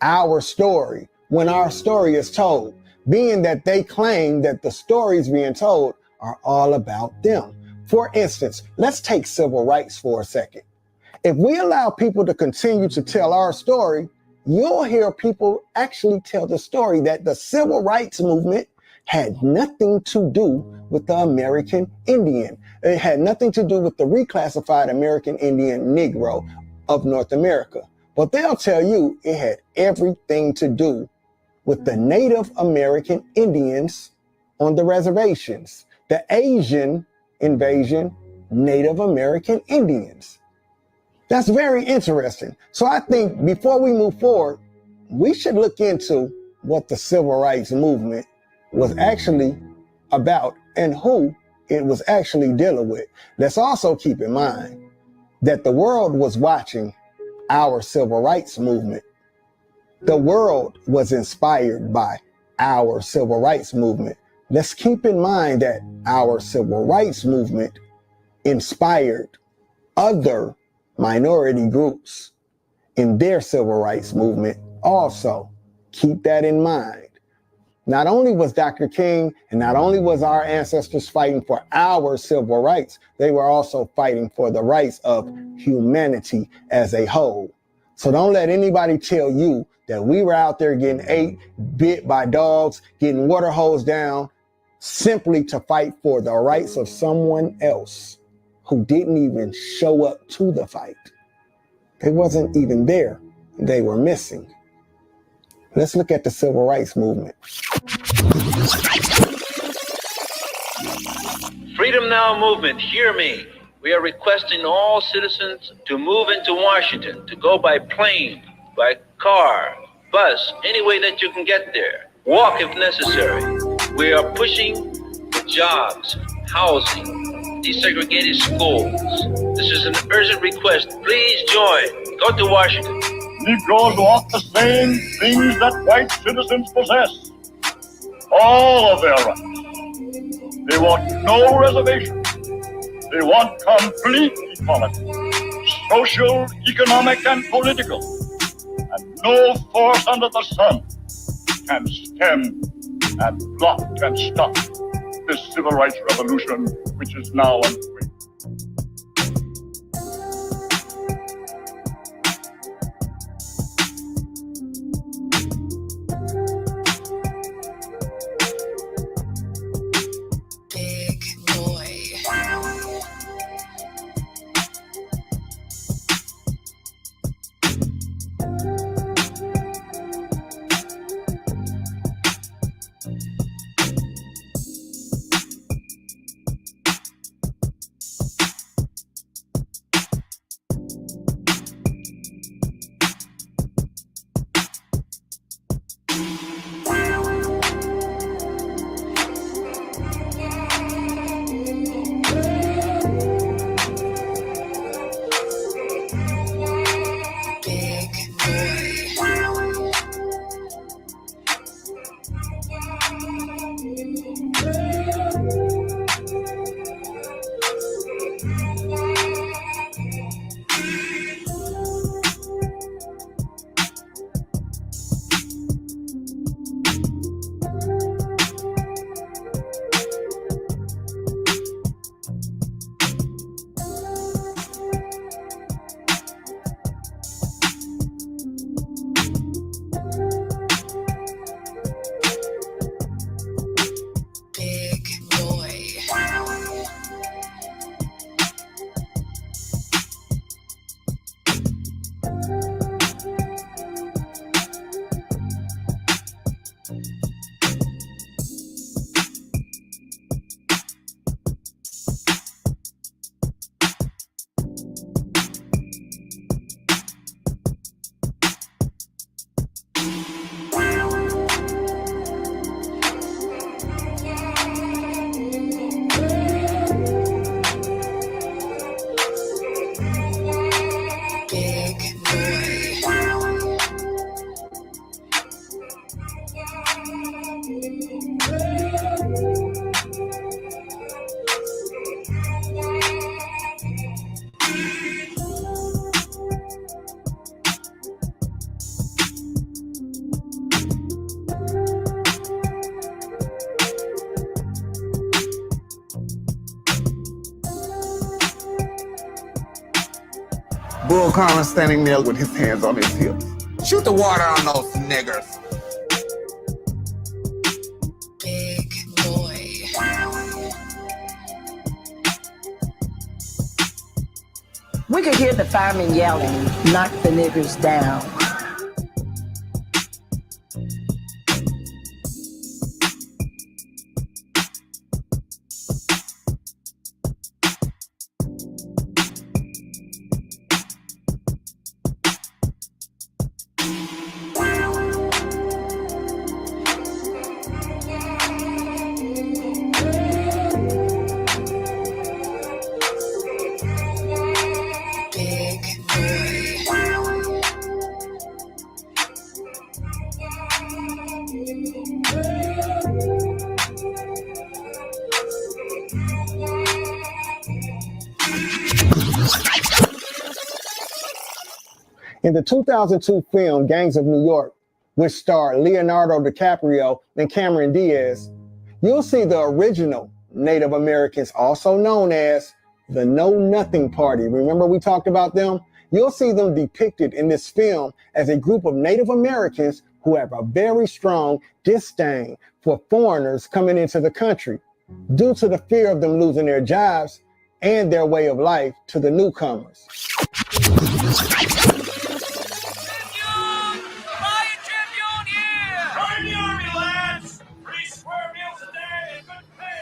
our story when our story is told, being that they claim that the stories being told are all about them. For instance, let's take civil rights for a second. If we allow people to continue to tell our story, you'll hear people actually tell the story that the civil rights movement had nothing to do with the American Indian. It had nothing to do with the reclassified American Indian Negro of North America. But they'll tell you it had everything to do with the Native American Indians on the reservations, the Asian invasion, Native American Indians. That's very interesting. So I think before we move forward, we should look into what the civil rights movement was actually about and who it was actually dealing with. Let's also keep in mind that the world was watching our civil rights movement. The world was inspired by our civil rights movement. Let's keep in mind that our civil rights movement inspired other minority groups in their civil rights movement also. Keep that in mind. Not only was Dr. King and not only was our ancestors fighting for our civil rights, they were also fighting for the rights of humanity as a whole. So don't let anybody tell you that we were out there getting ate, bit by dogs, getting water hosed down, simply to fight for the rights of someone else who didn't even show up to the fight. They wasn't even there. They were missing. Let's look at the civil rights movement. Freedom Now movement, hear me. We are requesting all citizens to move into Washington, to go by plane, by car, bus, any way that you can get there. Walk if necessary. We are pushing for jobs, housing, desegregated schools. This is an urgent request. Please join. Go to Washington. Negroes want the same things that white citizens possess. All of their rights. They want no reservation. They want complete equality, social, economic, and political. And no force under the sun can stem and block and stop this civil rights revolution which is now underway. Bull Collins standing there with his hands on his hips. Shoot the water on those niggers. Big boy. We could hear the firemen yelling, knock the niggers down. In the 2002 film Gangs of New York, which starred Leonardo DiCaprio and Cameron Diaz, you'll see the original Native Americans, also known as the Know Nothing Party. Remember we talked about them? You'll see them depicted in this film as a group of Native Americans who have a very strong disdain for foreigners coming into the country due to the fear of them losing their jobs and their way of life to the newcomers.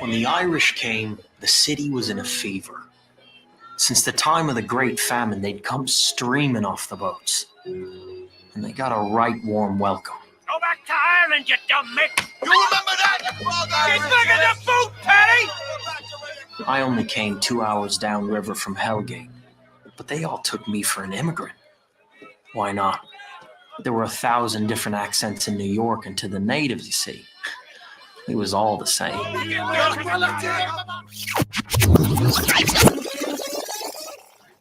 When the Irish came, the city was in a fever. Since the time of the Great Famine, they'd come streaming off the boats. And they got a right warm welcome. Go back to Ireland, you dumb mitt! You remember that? Get back in the boat, Patty! I only came 2 hours downriver from Hellgate, but they all took me for an immigrant. Why not? There were 1,000 different accents in New York, and to the natives, you see, it was all the same.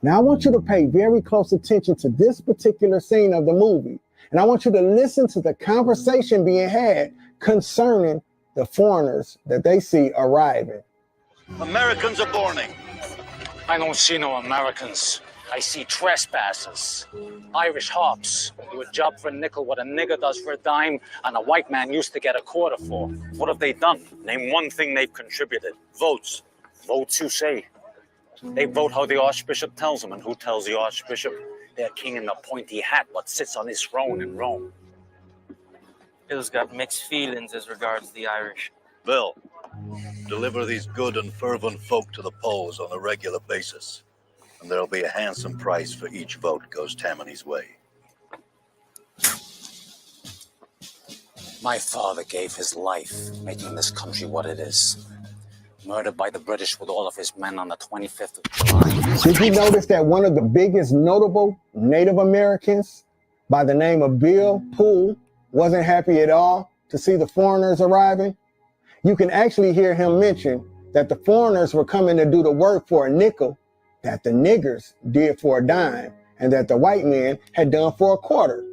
Now, I want you to pay very close attention to this particular scene of the movie, and I want you to listen to the conversation being had concerning the foreigners that they see arriving. Americans are boarding. I don't see no Americans. I see trespassers. Irish hops. Do a job for a nickel what a nigger does for a dime and a white man used to get a quarter for. What have they done? Name one thing they've contributed. Votes. Votes, you say. They vote how the Archbishop tells them, and who tells the Archbishop? Their king in the pointy hat what sits on his throne in Rome. Bill's got mixed feelings as regards the Irish. Bill, deliver these good and fervent folk to the polls on a regular basis, and there'll be a handsome price for each vote goes Tammany's way. My father gave his life making this country what it is. Murdered by the British with all of his men on the 25th of July. Did you notice that one of the biggest notable Native Americans by the name of Bill Poole wasn't happy at all to see the foreigners arriving? You can actually hear him mention that the foreigners were coming to do the work for a nickel that the niggers did for a dime and that the white men had done for a quarter.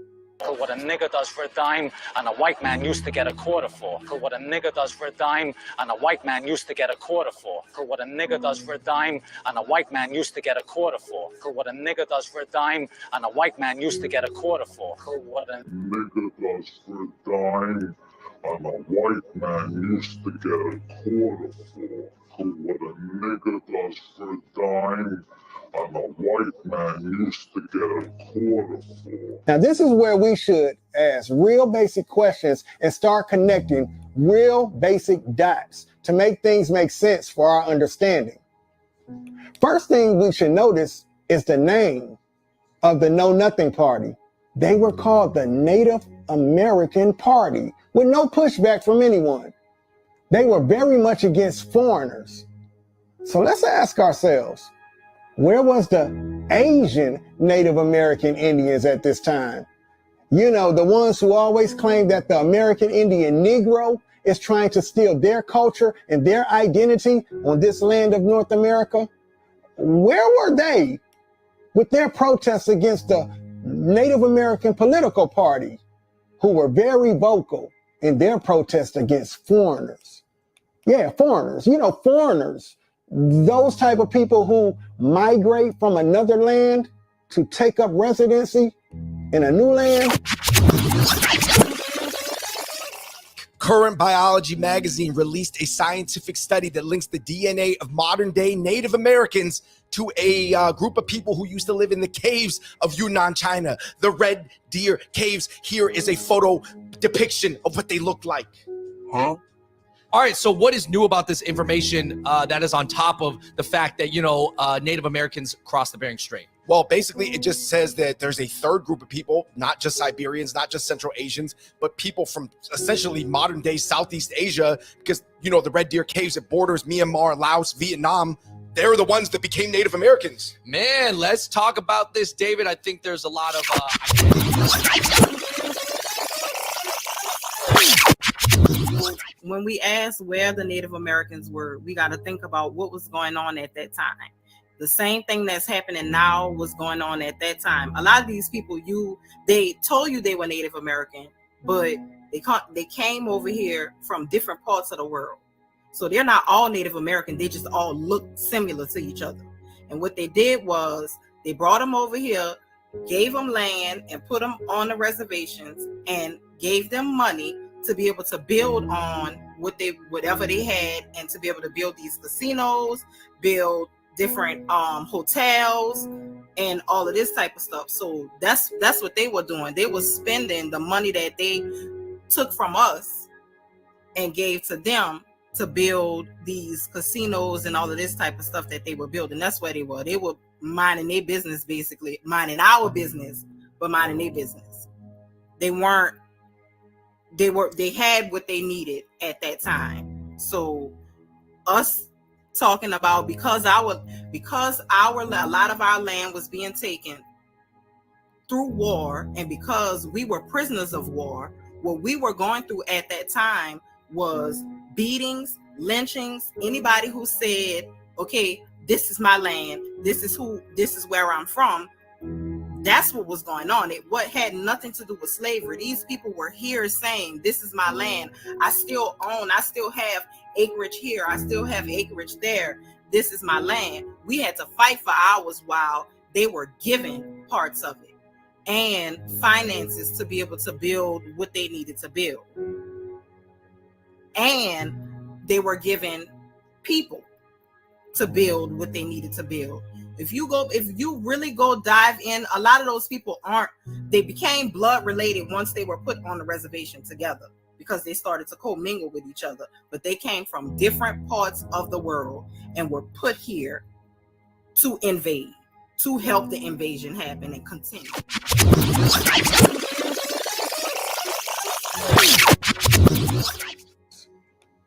What a nigger does for a dime and a white man used to get a quarter for. What a nigger does for a dime and a white man used to get a quarter for. What a nigger does for a dime and a white man used to get a quarter for. What a nigger does for a dime and a white man used to get a quarter for. What a nigger does for a dime and a white man used to get a quarter for. What a nigger does for a dime and a white man used to get a quarter for. Now, this is where we should ask real basic questions and start connecting real basic dots to make things make sense for our understanding. First thing we should notice is the name of the Know Nothing Party. They were called the Native American Party with no pushback from anyone. They were very much against foreigners. So let's ask ourselves, where was the Asian Native American Indians at this time? You know, the ones who always claim that the American Indian Negro is trying to steal their culture and their identity on this land of North America. Where were they with their protests against the Native American political party, who were very vocal in their protest against foreigners? Yeah, foreigners, foreigners. Those type of people who migrate from another land to take up residency in a new land. Current Biology magazine released a scientific study that links the DNA of modern-day Native Americans to a group of people who used to live in the caves of Yunnan, China. The Red Deer Caves. Here is a photo depiction of what they look like. Huh? All right, so what is new about this information that is on top of the fact that, Native Americans crossed the Bering Strait? Well, basically, it just says that there's a third group of people, not just Siberians, not just Central Asians, but people from essentially modern-day Southeast Asia, because, the Red Deer Caves, it borders Myanmar, Laos, Vietnam. They're the ones that became Native Americans. Man, let's talk about this, David. I think there's a lot of... When we ask where the Native Americans were, we got to think about what was going on at that time. The same thing that's happening now was going on at that time. A lot of these people, they told you they were Native American, but they came over here from different parts of the world. So they're not all Native American. They just all look similar to each other. And what they did was they brought them over here, gave them land and put them on the reservations and gave them money to be able to build on whatever they had, and to be able to build these casinos, build different hotels and all of this type of stuff. So that's what they were doing. They were spending the money that they took from us and gave to them to build these casinos and all of this type of stuff that they were building. That's where they were. They were minding their business, basically minding our business, but minding their business. They had what they needed at that time. So us talking about because a lot of our land was being taken through war, and because we were prisoners of war, what we were going through at that time was beatings, lynchings. Anybody who said, okay, this is my land, this is where I'm from, that's what was going on. It had nothing to do with slavery. These people were here saying, this is my land, I still have acreage here, I still have acreage there, this is my land. We had to fight for ours while they were given parts of it and finances to be able to build what they needed to build. And they were given people to build what they needed to build. If you really go dive in, a lot of those people they became blood related once they were put on the reservation together, because they started to commingle with each other. But they came from different parts of the world and were put here to invade, to help the invasion happen and continue.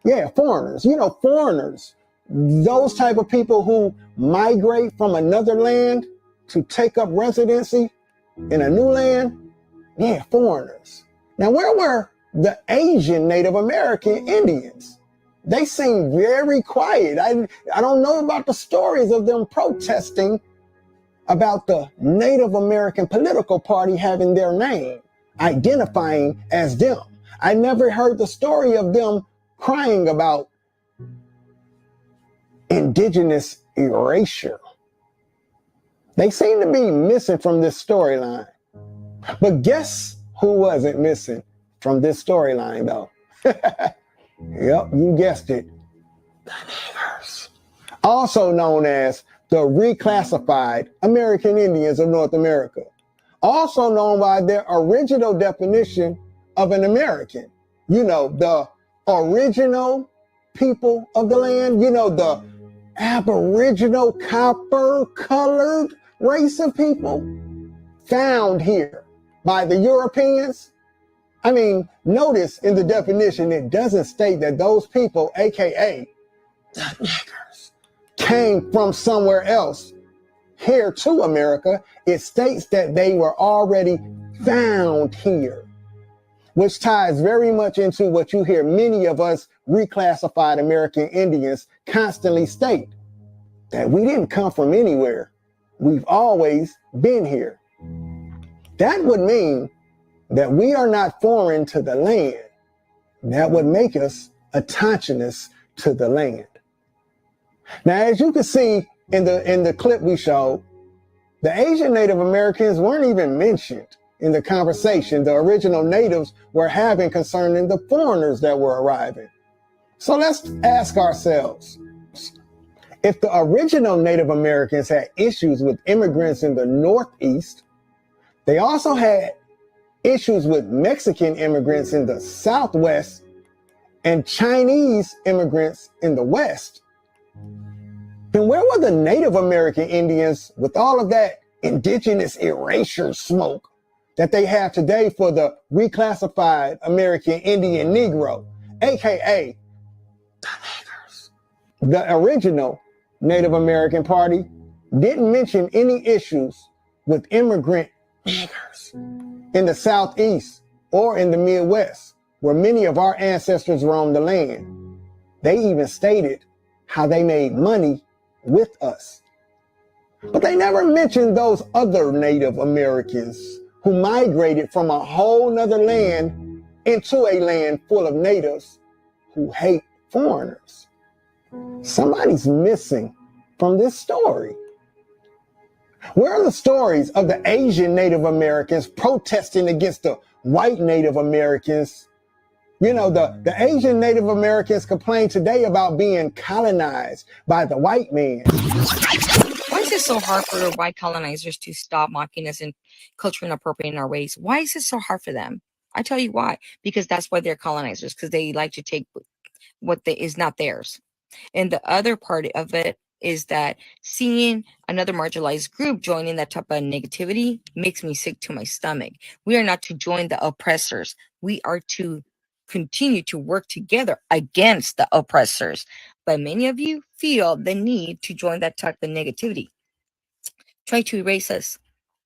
Yeah, foreigners. Foreigners. Those type of people who migrate from another land to take up residency in a new land. Yeah, foreigners. Now, where were the Asian Native American Indians? They seem very quiet. I don't know about the stories of them protesting about the Native American political party having their name, identifying as them. I never heard the story of them crying about indigenous erasure. They seem to be missing from this storyline. But guess who wasn't missing from this storyline, though? Yep, you guessed it. The niggers. Also known as the reclassified American Indians of North America. Also known by their original definition of an American. The original people of the land. The Aboriginal copper-colored race of people found here by the Europeans. I mean, notice in the definition, it doesn't state that those people, aka the niggers, came from somewhere else here to America. It states that they were already found here, which ties very much into what you hear many of us reclassified American Indians constantly state, that we didn't come from anywhere. We've always been here. That would mean that we are not foreign to the land. That would make us autochthonous to the land. Now, as you can see in the clip we showed, the Asian Native Americans weren't even mentioned in the conversation the original natives were having concerning the foreigners that were arriving. So let's ask ourselves, if the original Native Americans had issues with immigrants in the Northeast, they also had issues with Mexican immigrants in the Southwest and Chinese immigrants in the West, then where were the Native American Indians with all of that indigenous erasure smoke that they have today for the reclassified American Indian Negro, aka the niggers? The original Native American Party didn't mention any issues with immigrant niggers in the Southeast or in the Midwest, where many of our ancestors roamed the land. They even stated how they made money with us. But they never mentioned those other Native Americans who migrated from a whole nother land into a land full of natives who hate foreigners. Somebody's missing from this story. Where are the stories of the Asian Native Americans protesting against the white Native Americans? The Asian Native Americans complain today about being colonized by the white man. Why is it so hard for white colonizers to stop mocking us and culturally appropriating our ways? Why is it so hard for them? I tell you why. Because that's why they're colonizers, because they like to take what is not theirs. And the other part of it is that seeing another marginalized group joining that type of negativity makes me sick to my stomach. We are not to join the oppressors. We are to continue to work together against the oppressors. But many of you feel the need to join that type of negativity. Try to erase us.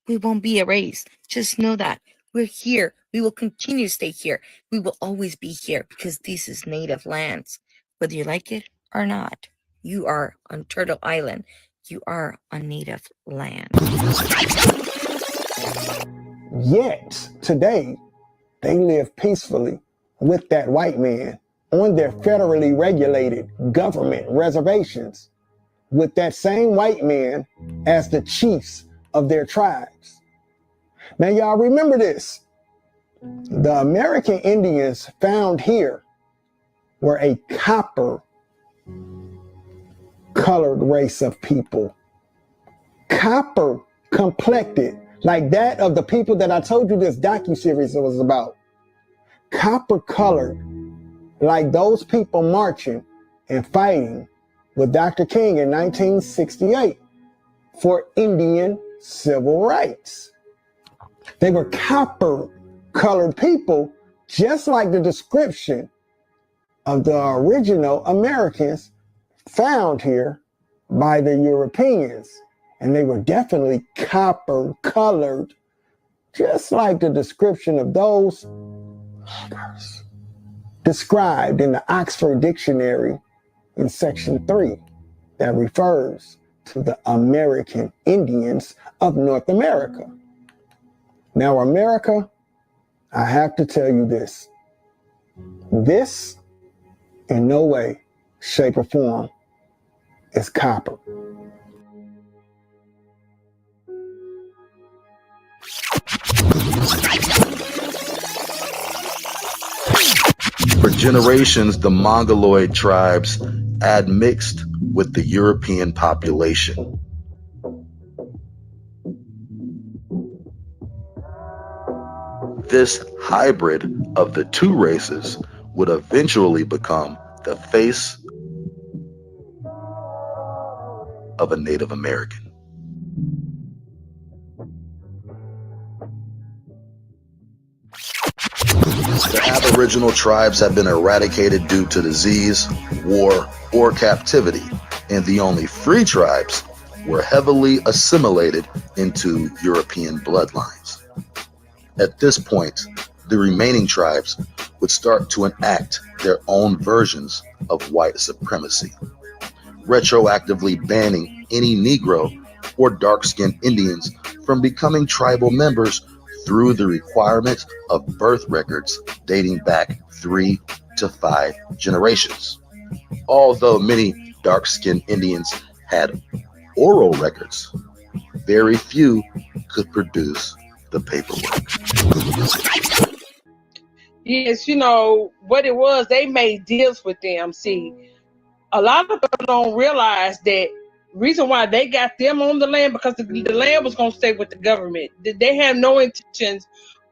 We won't be erased. Just know that we're here. We will continue to stay here. We will always be here because this is native lands. Whether you like it or not, you are on Turtle Island. You are on native land. Yet, today, they live peacefully with that white man on their federally regulated government reservations with that same white man as the chiefs of their tribes. Now, y'all remember this. The American Indians found here were a copper colored race of people. Copper complected, like that of the people that I told you this docuseries was about. Copper colored, like those people marching and fighting with Dr. King in 1968 for Indian civil rights. They were copper colored people, just like the description of the original Americans found here by the Europeans. And they were definitely copper colored, just like the description of those niggers described in the Oxford Dictionary in section 3 that refers to the American Indians of North America. Now, America, I have to tell you this. This, in no way, shape, or form, is copper. For generations, the Mongoloid tribes admixed with the European population. This hybrid of the two races would eventually become the face of a Native American. The Aboriginal tribes have been eradicated due to disease, war, or captivity, and the only free tribes were heavily assimilated into European bloodlines. At this point, the remaining tribes would start to enact their own versions of white supremacy, retroactively banning any Negro or dark-skinned Indians from becoming tribal members through the requirement of birth records dating back 3 to 5 generations. Although many dark-skinned Indians had oral records, very few could produce the paperwork. Yes, you know what it was, they made deals with them. See, a lot of people don't realize that reason why they got them on the land, because the land was going to stay with the government. They have no intentions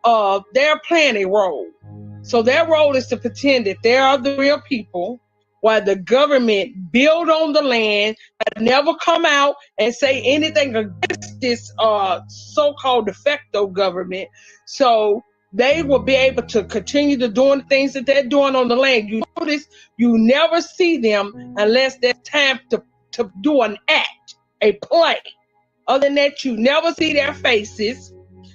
of, they're playing a role. So their role is to pretend that they are the real people, while the government build on the land, never come out and say anything against this so-called de facto government. So they will be able to continue to doing the things that they're doing on the land. You notice you never see them unless there's time to do an act, a play. Other than that, you never see their faces.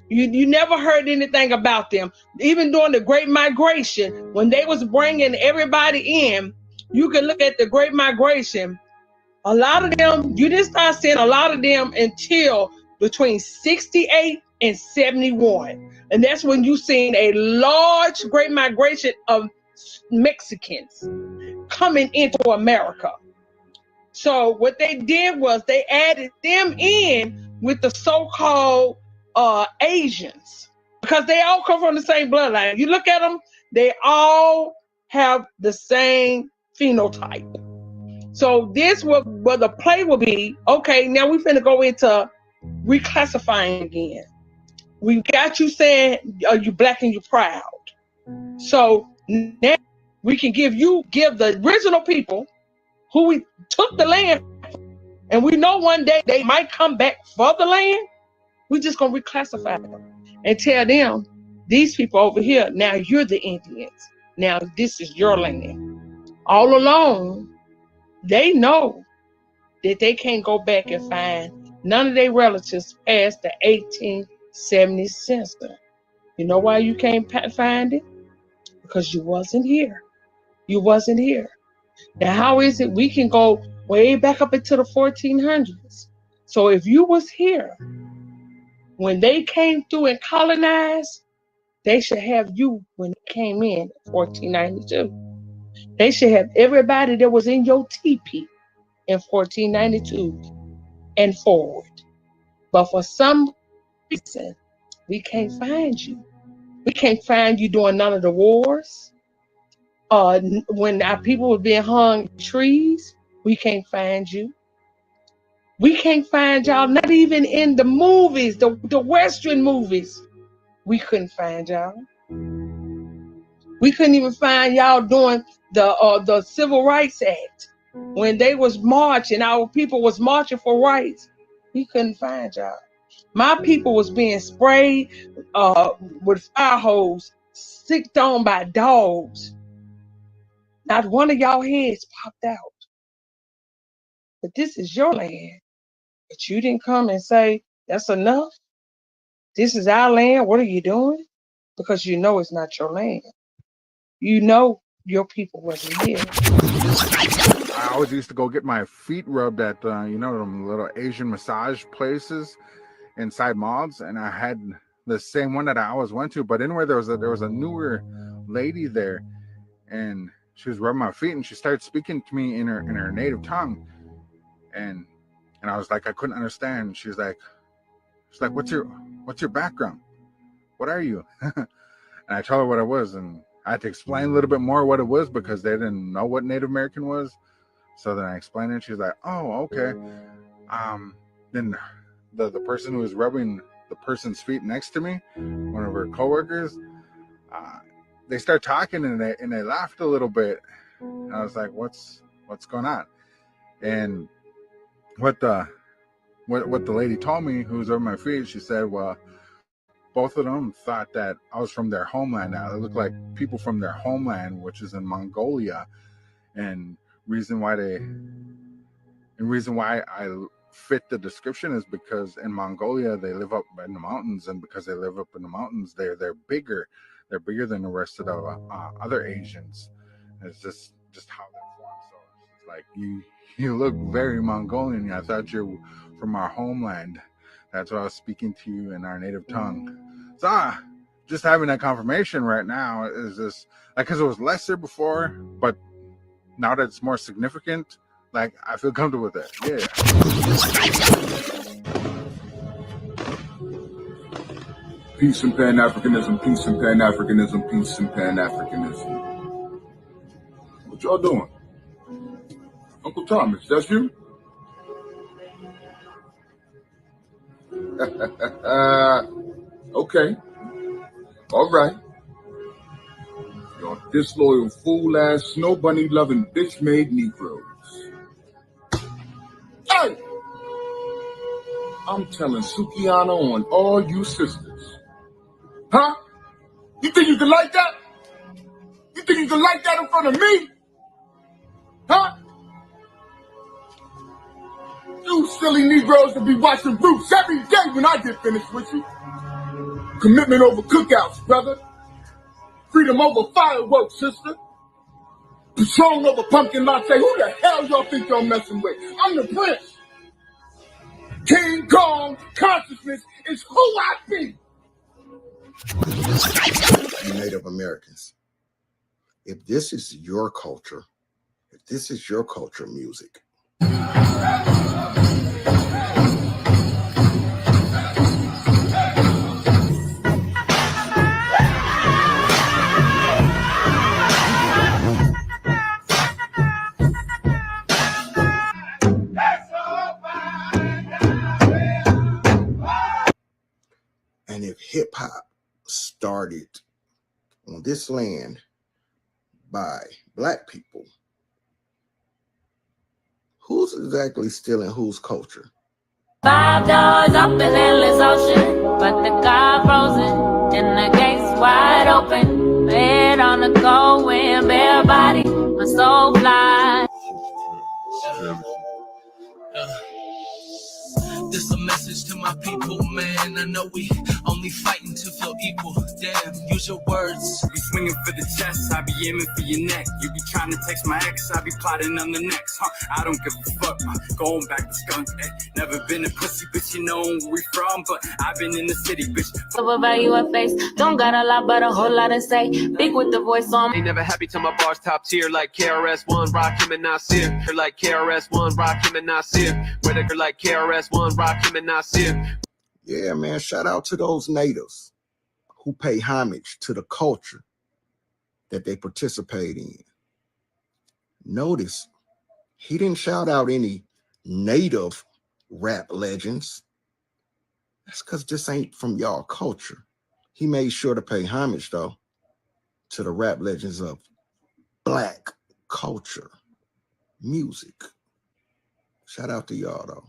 You never heard anything about them. Even during the Great Migration, when they was bringing everybody in, you can look at the Great Migration. A lot of them, you didn't start seeing a lot of them until between 68 and 71. And that's when you seen a large Great Migration of Mexicans coming into America. So what they did was they added them in with the so-called Asians, because they all come from the same bloodline. You look at them, they all have the same phenotype. So this will, what the play will be, okay, now we finna go into reclassifying again. We got you saying, are you black and you proud? So now we can give the original people who we took the land, and we know one day they might come back for the land. We just gonna reclassify them and tell them, these people over here, now you're the Indians. Now this is your land. All along, they know that they can't go back and find none of their relatives past the 1870 census. You know why you can't find it? Because you wasn't here. You wasn't here. Now, how is it we can go way back up into the 1400s? So if you was here when they came through and colonized, they should have you when it came in 1492. They should have everybody that was in your teepee in 1492 and forward. But for some reason, we can't find you. We can't find you during none of the wars. When our people were being hung in trees, we can't find you. We can't find y'all, not even in the movies, the Western movies. We couldn't find y'all. We couldn't even find y'all during the Civil Rights Act. When they was marching, our people was marching for rights. We couldn't find y'all. My people was being sprayed with fire hose, sicked on by dogs. Not one of y'all heads popped out. But this is your land. But you didn't come and say, that's enough. This is our land. What are you doing? Because you know it's not your land. You know your people wasn't here. I always used to go get my feet rubbed at, them little Asian massage places inside malls, and I had the same one that I always went to. But anyway, there was a newer lady there, and she was rubbing my feet, and she started speaking to me in her native tongue, and I was like, I couldn't understand. She's like, what's your background? What are you? And I told her what I was, and I had to explain a little bit more what it was because they didn't know what Native American was. So then I explained it, and she's like, oh, okay. Then the person who was rubbing the person's feet next to me, one of her coworkers, they start talking and they laughed a little bit. And I was like, what's going on? And what the lady told me, who was rubbing my feet, she said, well, both of them thought that I was from their homeland. Now they look like people from their homeland, which is in Mongolia. And reason why I fit the description is because in Mongolia they live up in the mountains, and because they live up in the mountains, they're bigger. They're bigger than the rest of the other Asians. It's just how they're formed. So it's like you look very Mongolian. I thought you're from our homeland. That's why I was speaking to you in our native tongue. So just having that confirmation right now is just like, because it was lesser before, but now that it's more significant, like I feel comfortable with that. Yeah. Peace and Pan-Africanism, peace and Pan-Africanism, peace and Pan-Africanism. What y'all doing? Uncle Thomas, that's you? Okay. All right. Y'all disloyal, fool-ass, snow bunny-loving, bitch-made Negroes. Hey! I'm telling Sukiana on all you sisters. Huh? You think you can like that? You think you can like that in front of me? Huh? You silly Negroes to be watching Roots every day when I get finished with you. Commitment over cookouts, brother. Freedom over fireworks, sister. Patron over pumpkin latte. Who the hell y'all think y'all messing with? I'm the prince. King Kong consciousness is who I be. You Native Americans, if this is your culture, if this is your culture music, and if hip hop started on this land by Black people, who's exactly stealing whose culture? $5 up an endless ocean, but the car frozen and the gates wide open. Bed on the going, bare body, my soul fly. This a message to my people, man. I know we only fighting to feel equal. Damn, use your words. Be swinging for the chest, I be aiming for your neck. You be trying to text my ex, I be plotting on the next. I don't give a fuck, going back to skunk. Never been a pussy, bitch, you know where we from. But I've been in the city, bitch. Overvalue a face, don't got a lot but a whole lot to say. Big with the voice on. Ain't never happy till my bars top tier. Like KRS-One, Rakim and Nasir. Like KRS-One, Rakim and Nasir. Where they like KRS-One, Rakim and Nasir. Yeah, man, shout out to those natives who pay homage to the culture that they participate in. Notice, he didn't shout out any native rap legends. That's because this ain't from y'all culture. He made sure to pay homage, though, to the rap legends of Black culture, music. Shout out to y'all, though.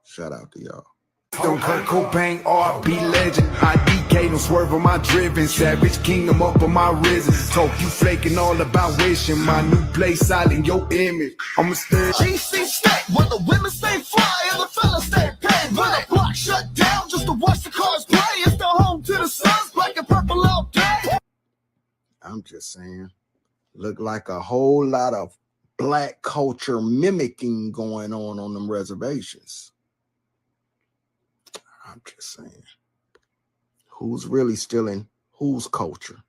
Shout out to y'all. Don't Kurt Cobain, R&B legend. IDK, don't swerve on my driven. Savage Kingdom up on my risen. Talk you flaking all about wishing. My new place silent your image. I'ma stay. GC snack, when the women stay fly and the fellas stay paid. When the block shut down just to watch the cars play. It's the home to the suns, black and purple all day. I'm just saying, look like a whole lot of Black culture mimicking going on them reservations. I'm just saying, who's really stealing whose culture?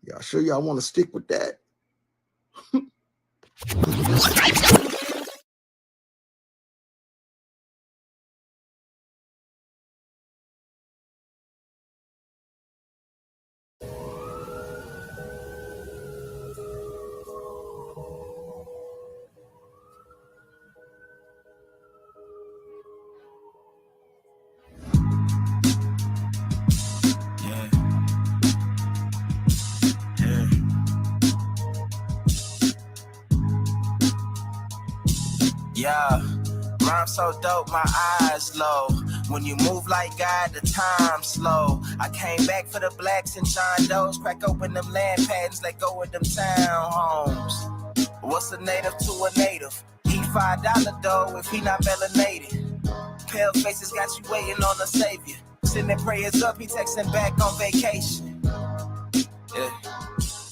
Y'all sure y'all want to stick with that? Yeah, rhyme so dope, my eyes low. When you move like God, the time slow. I came back for the blacks and John Doe's. Crack open them land patents, let go of them townhomes. What's a native to a native? He $5 dough if he not melanated. Pale faces got you waiting on a savior. Sending prayers up, he texting back on vacation. Yeah.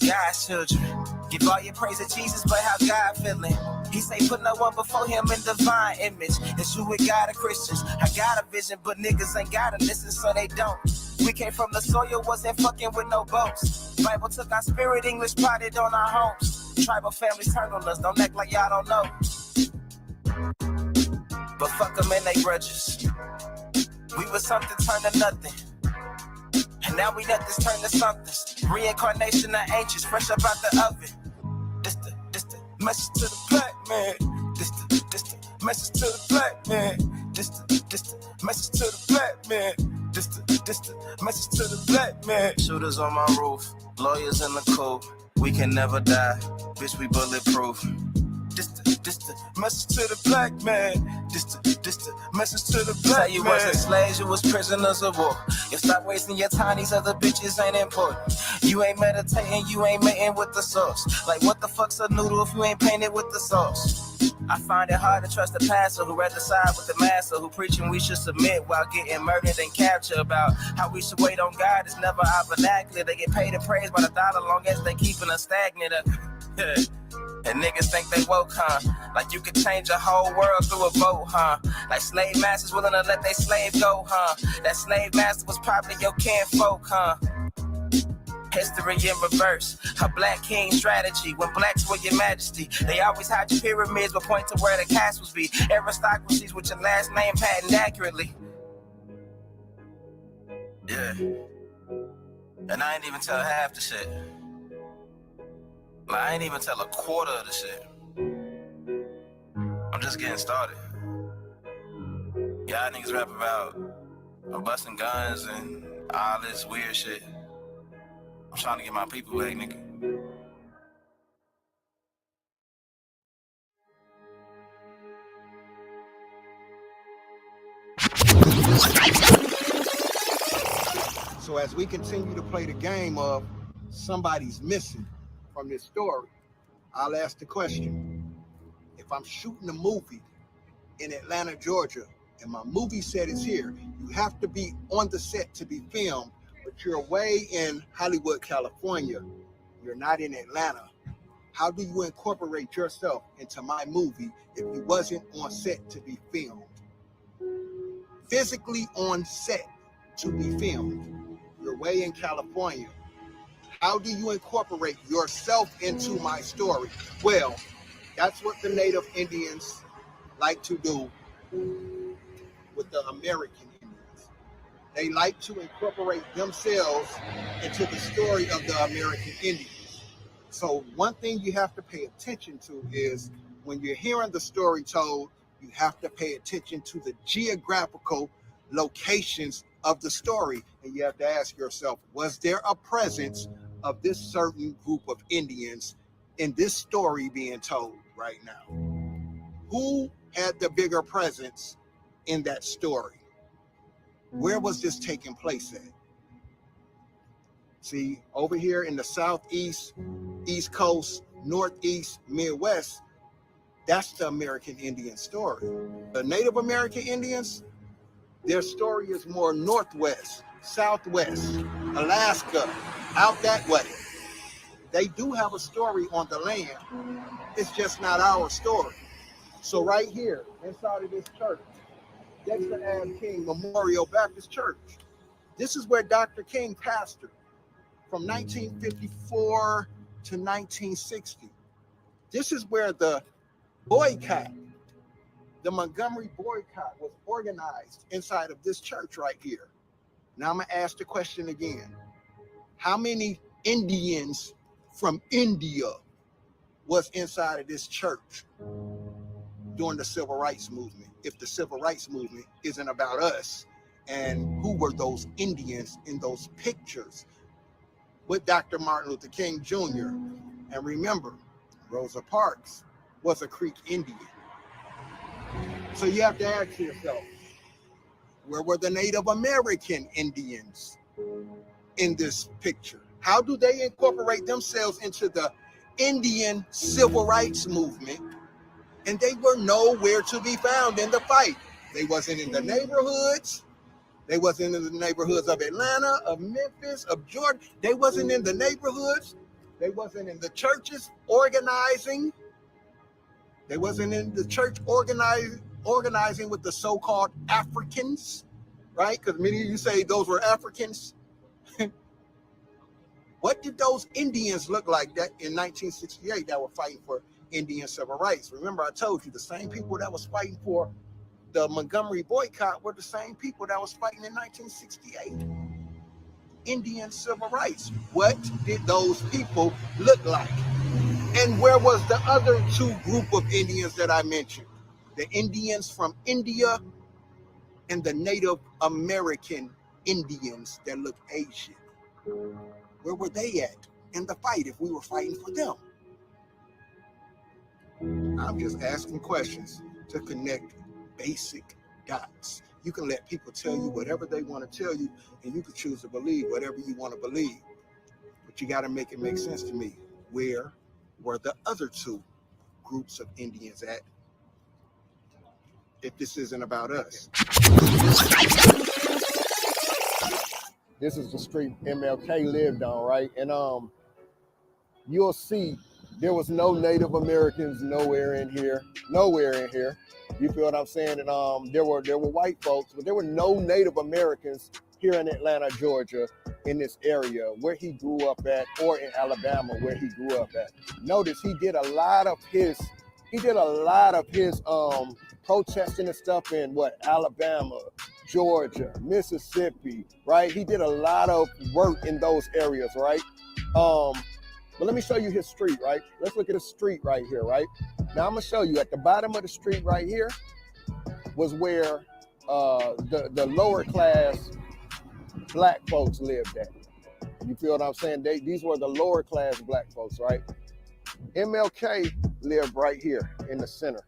God's children, give all your praise to Jesus, but how God feeling? He say put no one before him in divine image. It's you with God and Christians. I got a vision, but niggas ain't gotta listen, so they don't. We came from the soil, wasn't fucking with no boats. Bible took our spirit, English plotted on our homes. Tribal families turned on us, don't act like y'all don't know. But fuck them and they grudges. We was something turned to nothing. And now we let this turn to something. Reincarnation of ancients, fresh up out the oven. This the message to the black man. This the message to the black man. This the message to the black man. This the message to the black man. Shooters on my roof, lawyers in the coop. We can never die, bitch, we bulletproof. This the message to the black man. This the message to the black man. Say you wasn't slaves, you was prisoners of war. You stop wasting your time, these other bitches ain't important. You ain't meditating, you ain't mating with the sauce. Like what the fuck's a noodle if you ain't painted with the sauce? I find it hard to trust the pastor who rather side with the master, who preaching we should submit while getting murdered and captured. About how we should wait on God is never our vernacular. They get paid and praised by the dollar long as they keeping us stagnant. And niggas think they woke, huh? Like you could change a whole world through a vote, huh? Like slave masters willing to let their slave go, huh? That slave master was probably your kinfolk, huh? History in reverse, a black king strategy. When blacks were your majesty, they always hide your pyramids but point to where the castles be. Aristocracies with your last name patented accurately. Yeah. And I ain't even tell half the shit. Like, I ain't even tell a quarter of the shit. I'm just getting started. Y'all niggas rap about busting guns and all this weird shit. I'm trying to get my people back, nigga. So as we continue to play the game of somebody's missing from this story, I'll ask the question. If I'm shooting a movie in Atlanta, Georgia, and my movie set is here, you have to be on the set to be filmed, but you're away in Hollywood, California. You're not in Atlanta. How do you incorporate yourself into my movie if you wasn't on set to be filmed? Physically on set to be filmed. You're way in California. How do you incorporate yourself into my story? Well, that's what the Native Indians like to do with the American Indians. They like to incorporate themselves into the story of the American Indians. So one thing you have to pay attention to is when you're hearing the story told, you have to pay attention to the geographical locations of the story. And you have to ask yourself, was there a presence of this certain group of Indians in this story being told right now? Who had the bigger presence in that story? Where was this taking place at? See, over here in the Southeast, East Coast, Northeast, Midwest, that's the American Indian story. The Native American Indians, their story is more Northwest, Southwest, Alaska, out that way. They do have a story on the land. It's just not our story. So right here, inside of this church, Dexter Ave King Memorial Baptist Church. This is where Dr. King pastored from 1954 to 1960. This is where the boycott, the Montgomery boycott, was organized inside of this church right here. Now I'm gonna ask the question again. How many Indians from India was inside of this church during the Civil Rights Movement? If the Civil Rights Movement isn't about us, and who were those Indians in those pictures with Dr. Martin Luther King Jr.? And remember, Rosa Parks was a Creek Indian. So you have to ask yourself, where were the Native American Indians in this picture? How do they incorporate themselves into the Indian Civil Rights Movement? And they were nowhere to be found in the fight. They wasn't in the neighborhoods. They wasn't in the neighborhoods of Atlanta, of Memphis, of Georgia. They wasn't in the neighborhoods. They wasn't in the churches organizing. They wasn't in the church organizing with the so-called Africans, right? Because many of you say those were Africans. What did those Indians look like that in 1968 that were fighting for Indian civil rights? Remember, I told you the same people that was fighting for the Montgomery boycott were the same people that was fighting in 1968. Indian civil rights. What did those people look like? And where was the other two group of Indians that I mentioned? The Indians from India and the Native American Indians that look Asian. Where were they at in the fight if we were fighting for them? I'm just asking questions to connect basic dots. You can let people tell you whatever they want to tell you, and you can choose to believe whatever you want to believe. But you got to make it make sense to me. Where were the other two groups of Indians at if this isn't about us? This is the street MLK lived on, right? And you'll see there was no Native Americans nowhere in here. You feel what I'm saying? And there were white folks, but there were no Native Americans here in Atlanta, Georgia, in this area where he grew up at, or in Alabama where he grew up at. Notice he did a lot of his protesting and stuff in Alabama, Georgia, Mississippi, right? He did a lot of work in those areas, right? But let me show you his street, right? Let's look at his street right here, right? Now I'm gonna show you at the bottom of the street right here was where the lower class black folks lived at. You feel what I'm saying? These were the lower class black folks, right? MLK lived right here in the center.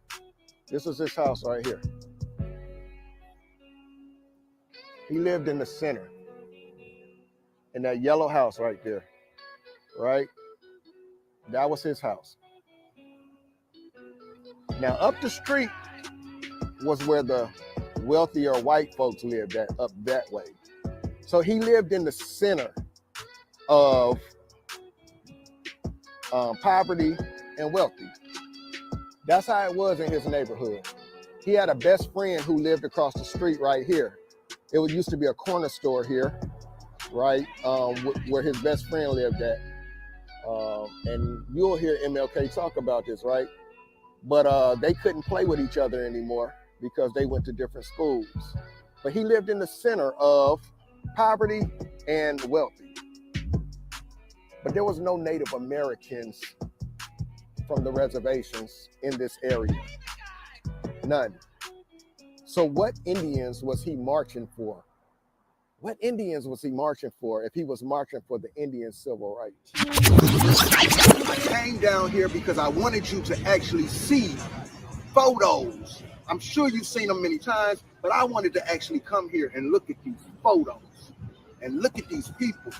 This was his house right here. He lived in the center, in that yellow house right there. right? That was his house. Now, up the street was where the wealthier white folks lived at, up that way. So he lived in the center of poverty and wealthy. That's how it was in his neighborhood. He had a best friend who lived across the street right here. It used to be a corner store here, right, where his best friend lived at. And you'll hear MLK talk about this, right? But they couldn't play with each other anymore because they went to different schools. But he lived in the center of poverty and wealthy. But there was no Native Americans from the reservations in this area. None. So what Indians was he marching for? What Indians was he marching for if he was marching for the Indian civil rights? I came down here because I wanted you to actually see photos. I'm sure you've seen them many times, but I wanted to actually come here and look at these photos and look at these people.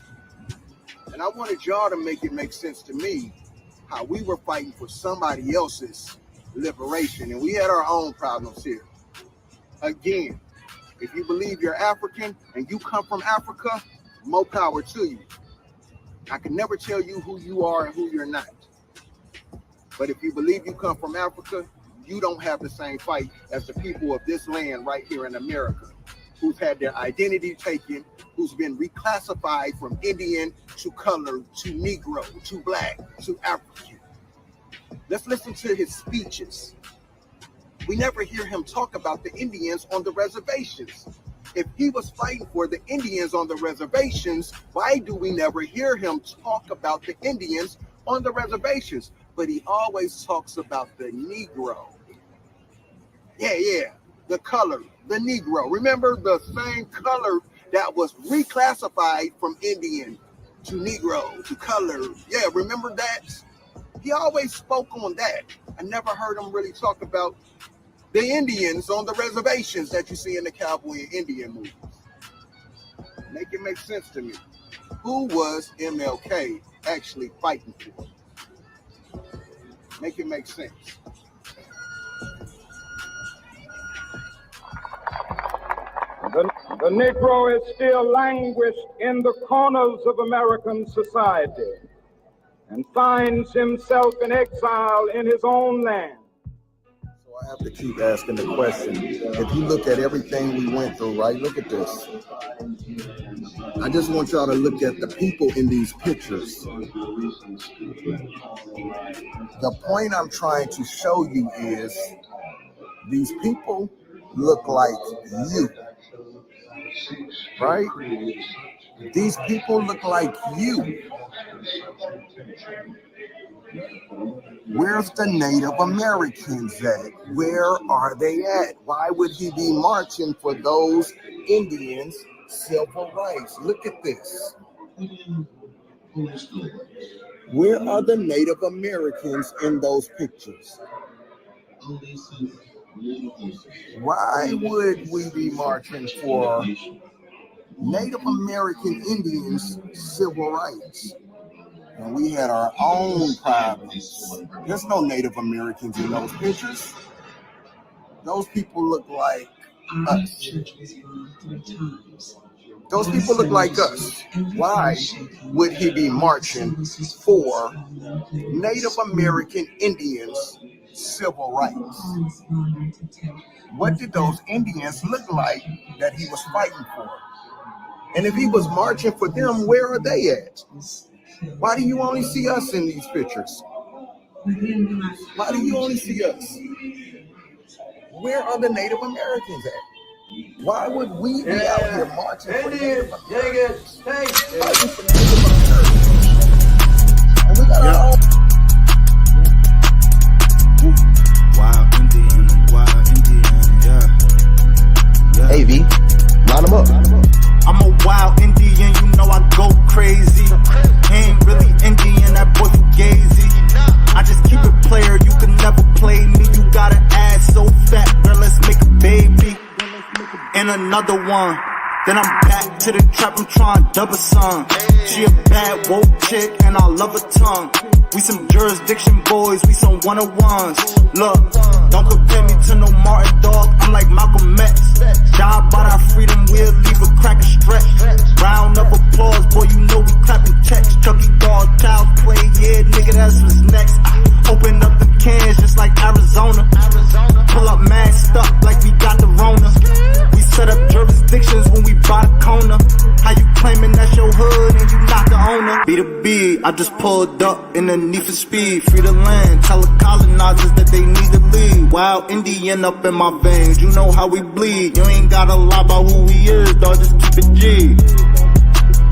And I wanted y'all to make it make sense to me how we were fighting for somebody else's liberation, and we had our own problems here. Again, if you believe you're African and you come from Africa, more power to you. I can never tell you who you are and who you're not. But if you believe you come from Africa, you don't have the same fight as the people of this land right here in America, who's had their identity taken, who's been reclassified from Indian to colored to Negro to black to African. Let's listen to his speeches. We never hear him talk about the Indians on the reservations. If he was fighting for the Indians on the reservations, why do we never hear him talk about the Indians on the reservations? But he always talks about the Negro. Yeah, the color, the Negro. Remember the same color that was reclassified from Indian to Negro to color. Yeah, remember that? He always spoke on that. I never heard him really talk about the Indians on the reservations that you see in the cowboy and Indian movies. Make it make sense to me. Who was MLK actually fighting for? Make it make sense. The Negro is still languished in the corners of American society and finds himself in exile in his own land. I have to keep asking the question. If you look at everything we went through, right? Look at this. I just want y'all to look at the people in these pictures. The point I'm trying to show you is these people look like you, right? These people look like you. Where's the Native Americans at? Where are they at? Why would he be marching for those Indians' civil rights? Look at this. Where are the Native Americans in those pictures? Why would we be marching for Native American Indians' civil rights? And we had our own problems. There's no Native Americans in those pictures. Those people look like us. Those people look like us. Why would he be marching for Native American Indians' civil rights? What did those Indians look like that he was fighting for? And if he was marching for them, where are they at? Why do you only see us in these pictures? Why do you only see us? Where are the Native Americans at? Why would we be out here marching for Native Americans? Fighting for Native Americans. And we got our own. Wild Indian, yeah. Hey, V, line them up. I'm a wild Indian, you know I go crazy. Ain't really Indian, that boy fugazi. I just keep it player, you can never play me. You got an ass so fat, girl, let's make a baby. And another one, Then I'm back to the trap, I'm trying double some. She a bad woke chick and I love her tongue. We some jurisdiction boys, we some 101s. Look, don't compare me to no Martin dog, I'm like Malcolm X. Die by our freedom, we'll leave a crack and stretch. Round of applause, boy, you know we clapping checks. Chucky dog, child play, yeah, nigga, that's what's next. Open up the cans just like Arizona. Pull up masked up like we got the Rona. We set up jurisdictions when we buy the corner. How you claiming that's your hood and you not the owner? Be the B, I just pulled up in the need for speed. Free the land, tell the colonizers that they need to leave. Wild Indian up in my veins, you know how we bleed. You ain't gotta lie about who we is, dog, just keep it G.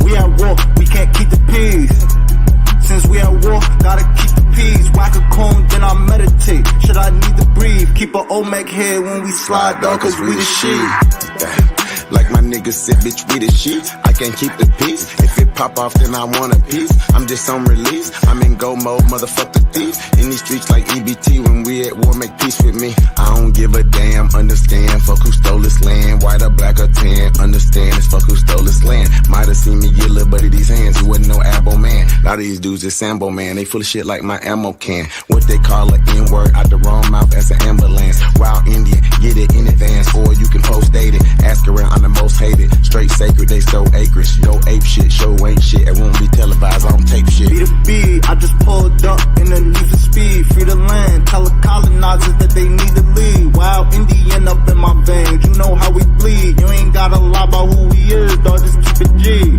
We at war, we can't keep the peace. Since we at war, gotta keep the peace. Whack a cone, then I meditate. Should I need to breathe? Keep a Olmec head when we slide, dog, cause we the shit. Like my niggas said, bitch, we the shit. I can't keep the peace. If it pop off, then I want a piece. I'm just on release. I'm in go mode, motherfucker thief. In these streets like EBT, when we at war, make peace with me. I don't give a damn, understand. Fuck who stole this land, white or black or tan. Understand, it's fuck who stole this land. Might have seen me get little buddy these hands. He wasn't no abo man. A lot of these dudes is Sambo man. They full of shit like my ammo can. What they call a N-word out the wrong mouth as an ambulance. Wild Indian, get it in advance, or you can post date it. Ask around, I'm the most hated. Straight sacred, they stole acreage. Yo, ape shit, show ain't shit. It won't be televised, I don't tape shit. Be the B, I just pulled up in the need for speed. Free the land, tell the colonizers that they need to leave. Wild Indian up in my veins, you know how we bleed. You ain't gotta lie about who we is, dog, just keep it G.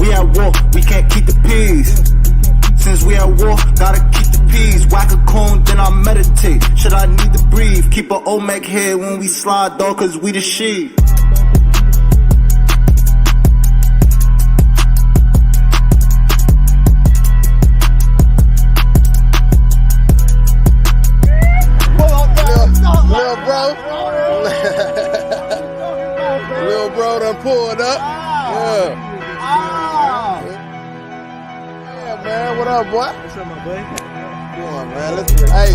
We at war, we can't keep the peace. Since we at war, gotta keep the peace. Whack a cone, then I meditate. Should I need to breathe? Keep a Olmec head when we slide, dog, cause we the shit. Lil bro. Lil bro done pulled up. Yeah. Yeah, man. What up, boy? What's up, my boy? Come on, man. Let's hey.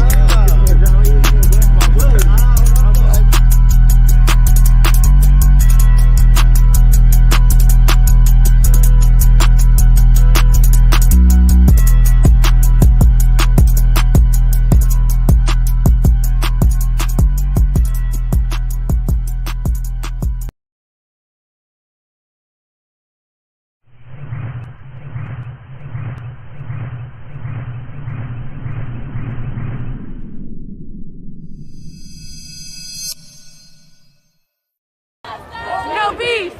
No peace.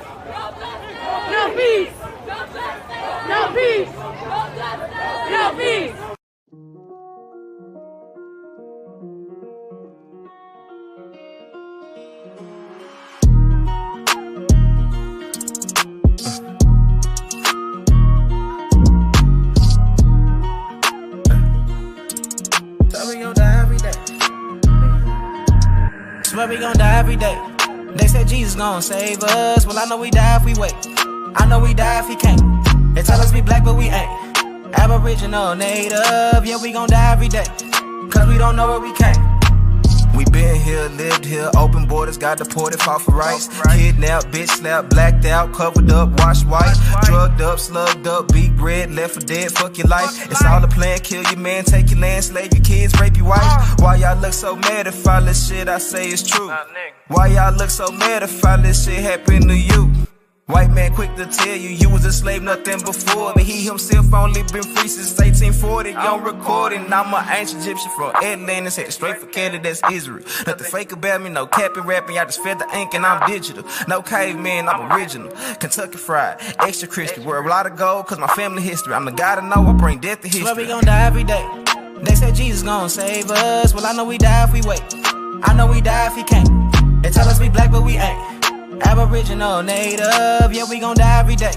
No peace. No peace. No peace. So we gon' die every day. Swear we gon' die every day. They said Jesus gon' save us. Well, I know we die if we wait. I know we die if he can't. They tell us we black, but we ain't. Aboriginal, native, yeah, we gon' die every day. Cause we don't know where we came. We been here, lived here, open borders, got deported, fought for rights. Kidnapped, bitch slapped, blacked out, covered up, washed white. Drugged up, slugged up, beat bread, left for dead, fuck your life. It's all a plan, kill your man, take your land, slave your kids, rape your wife. Why y'all look so mad if all this shit I say is true? Why y'all look so mad if all this shit happen to you? White man quick to tell you, you was a slave, nothing before me. He himself only been free since 1840. Young recording, I'm an ancient Egyptian from Atlantis, headed straight for Canada, that's Israel. Nothing fake about me, no capping rapping, y'all just fed the ink and I'm digital. No caveman, I'm original. Kentucky fried, extra crispy, wear a lot of gold cause my family history. I'm the guy to know, I bring death to history. Swear we gon' die every day. They said Jesus gon' save us. Well, I know we die if we wait. I know we die if he can't. They tell us we black, but we ain't. Aboriginal, native, yeah, we gon' die every day.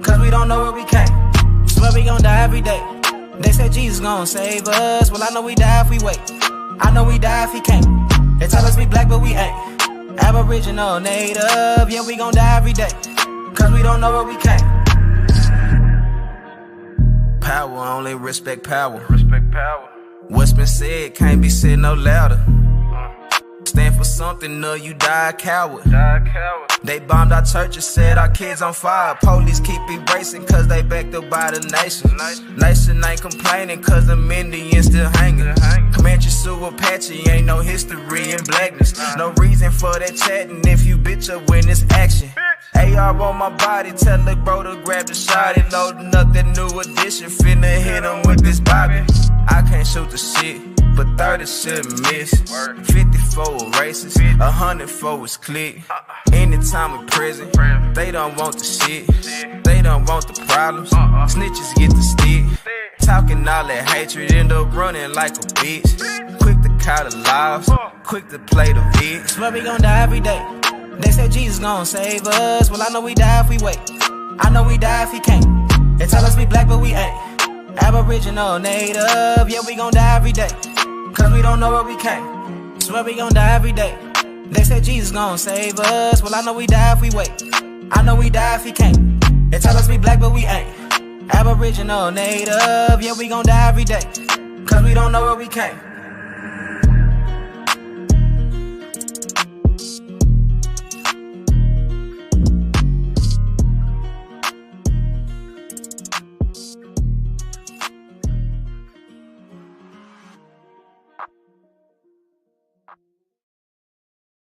Cause we don't know where we came. Swear we gon' die every day. They said Jesus gon' save us. Well, I know we die if we wait. I know we die if he can't. They tell us we black, but we ain't. Aboriginal, native, yeah, we gon' die every day. Cause we don't know where we came. Power, only respect power. Respect power. What's been said can't be said no louder. Stand for for something or you die a coward. They bombed our churches, set our kids on fire. Police keep erasing cause they backed up by the nation. Nation ain't complaining cause the Indians still hanging. Comanche, Sioux, Apache, ain't no history in blackness. No reason for that chatting if you bitch up when it's action. AR on my body, tell the bro to grab the shot. It loading up that new edition, finna hit him with this bobby. I can't shoot the shit, but 30 shouldn't miss. 54 races, 100 for his clique. Anytime in prison, they don't want the shit. They don't want the problems. Snitches get the stick. Talking all that hatred, end up running like a bitch. Quick to call the laws, quick to play the bitch. Swear we gon' die every day. They said Jesus gon' save us. Well, I know we die if we wait. I know we die if he can't. They tell us we black, but we ain't. Aboriginal, native, yeah, we gon' die every day. Cause we don't know where we came. Swear we gon' die every day. They said Jesus gon' save us. Well, I know we die if we wait. I know we die if he can't. They tell us we black, but we ain't. Aboriginal, native, yeah, we gon' die every day. Cause we don't know where we came.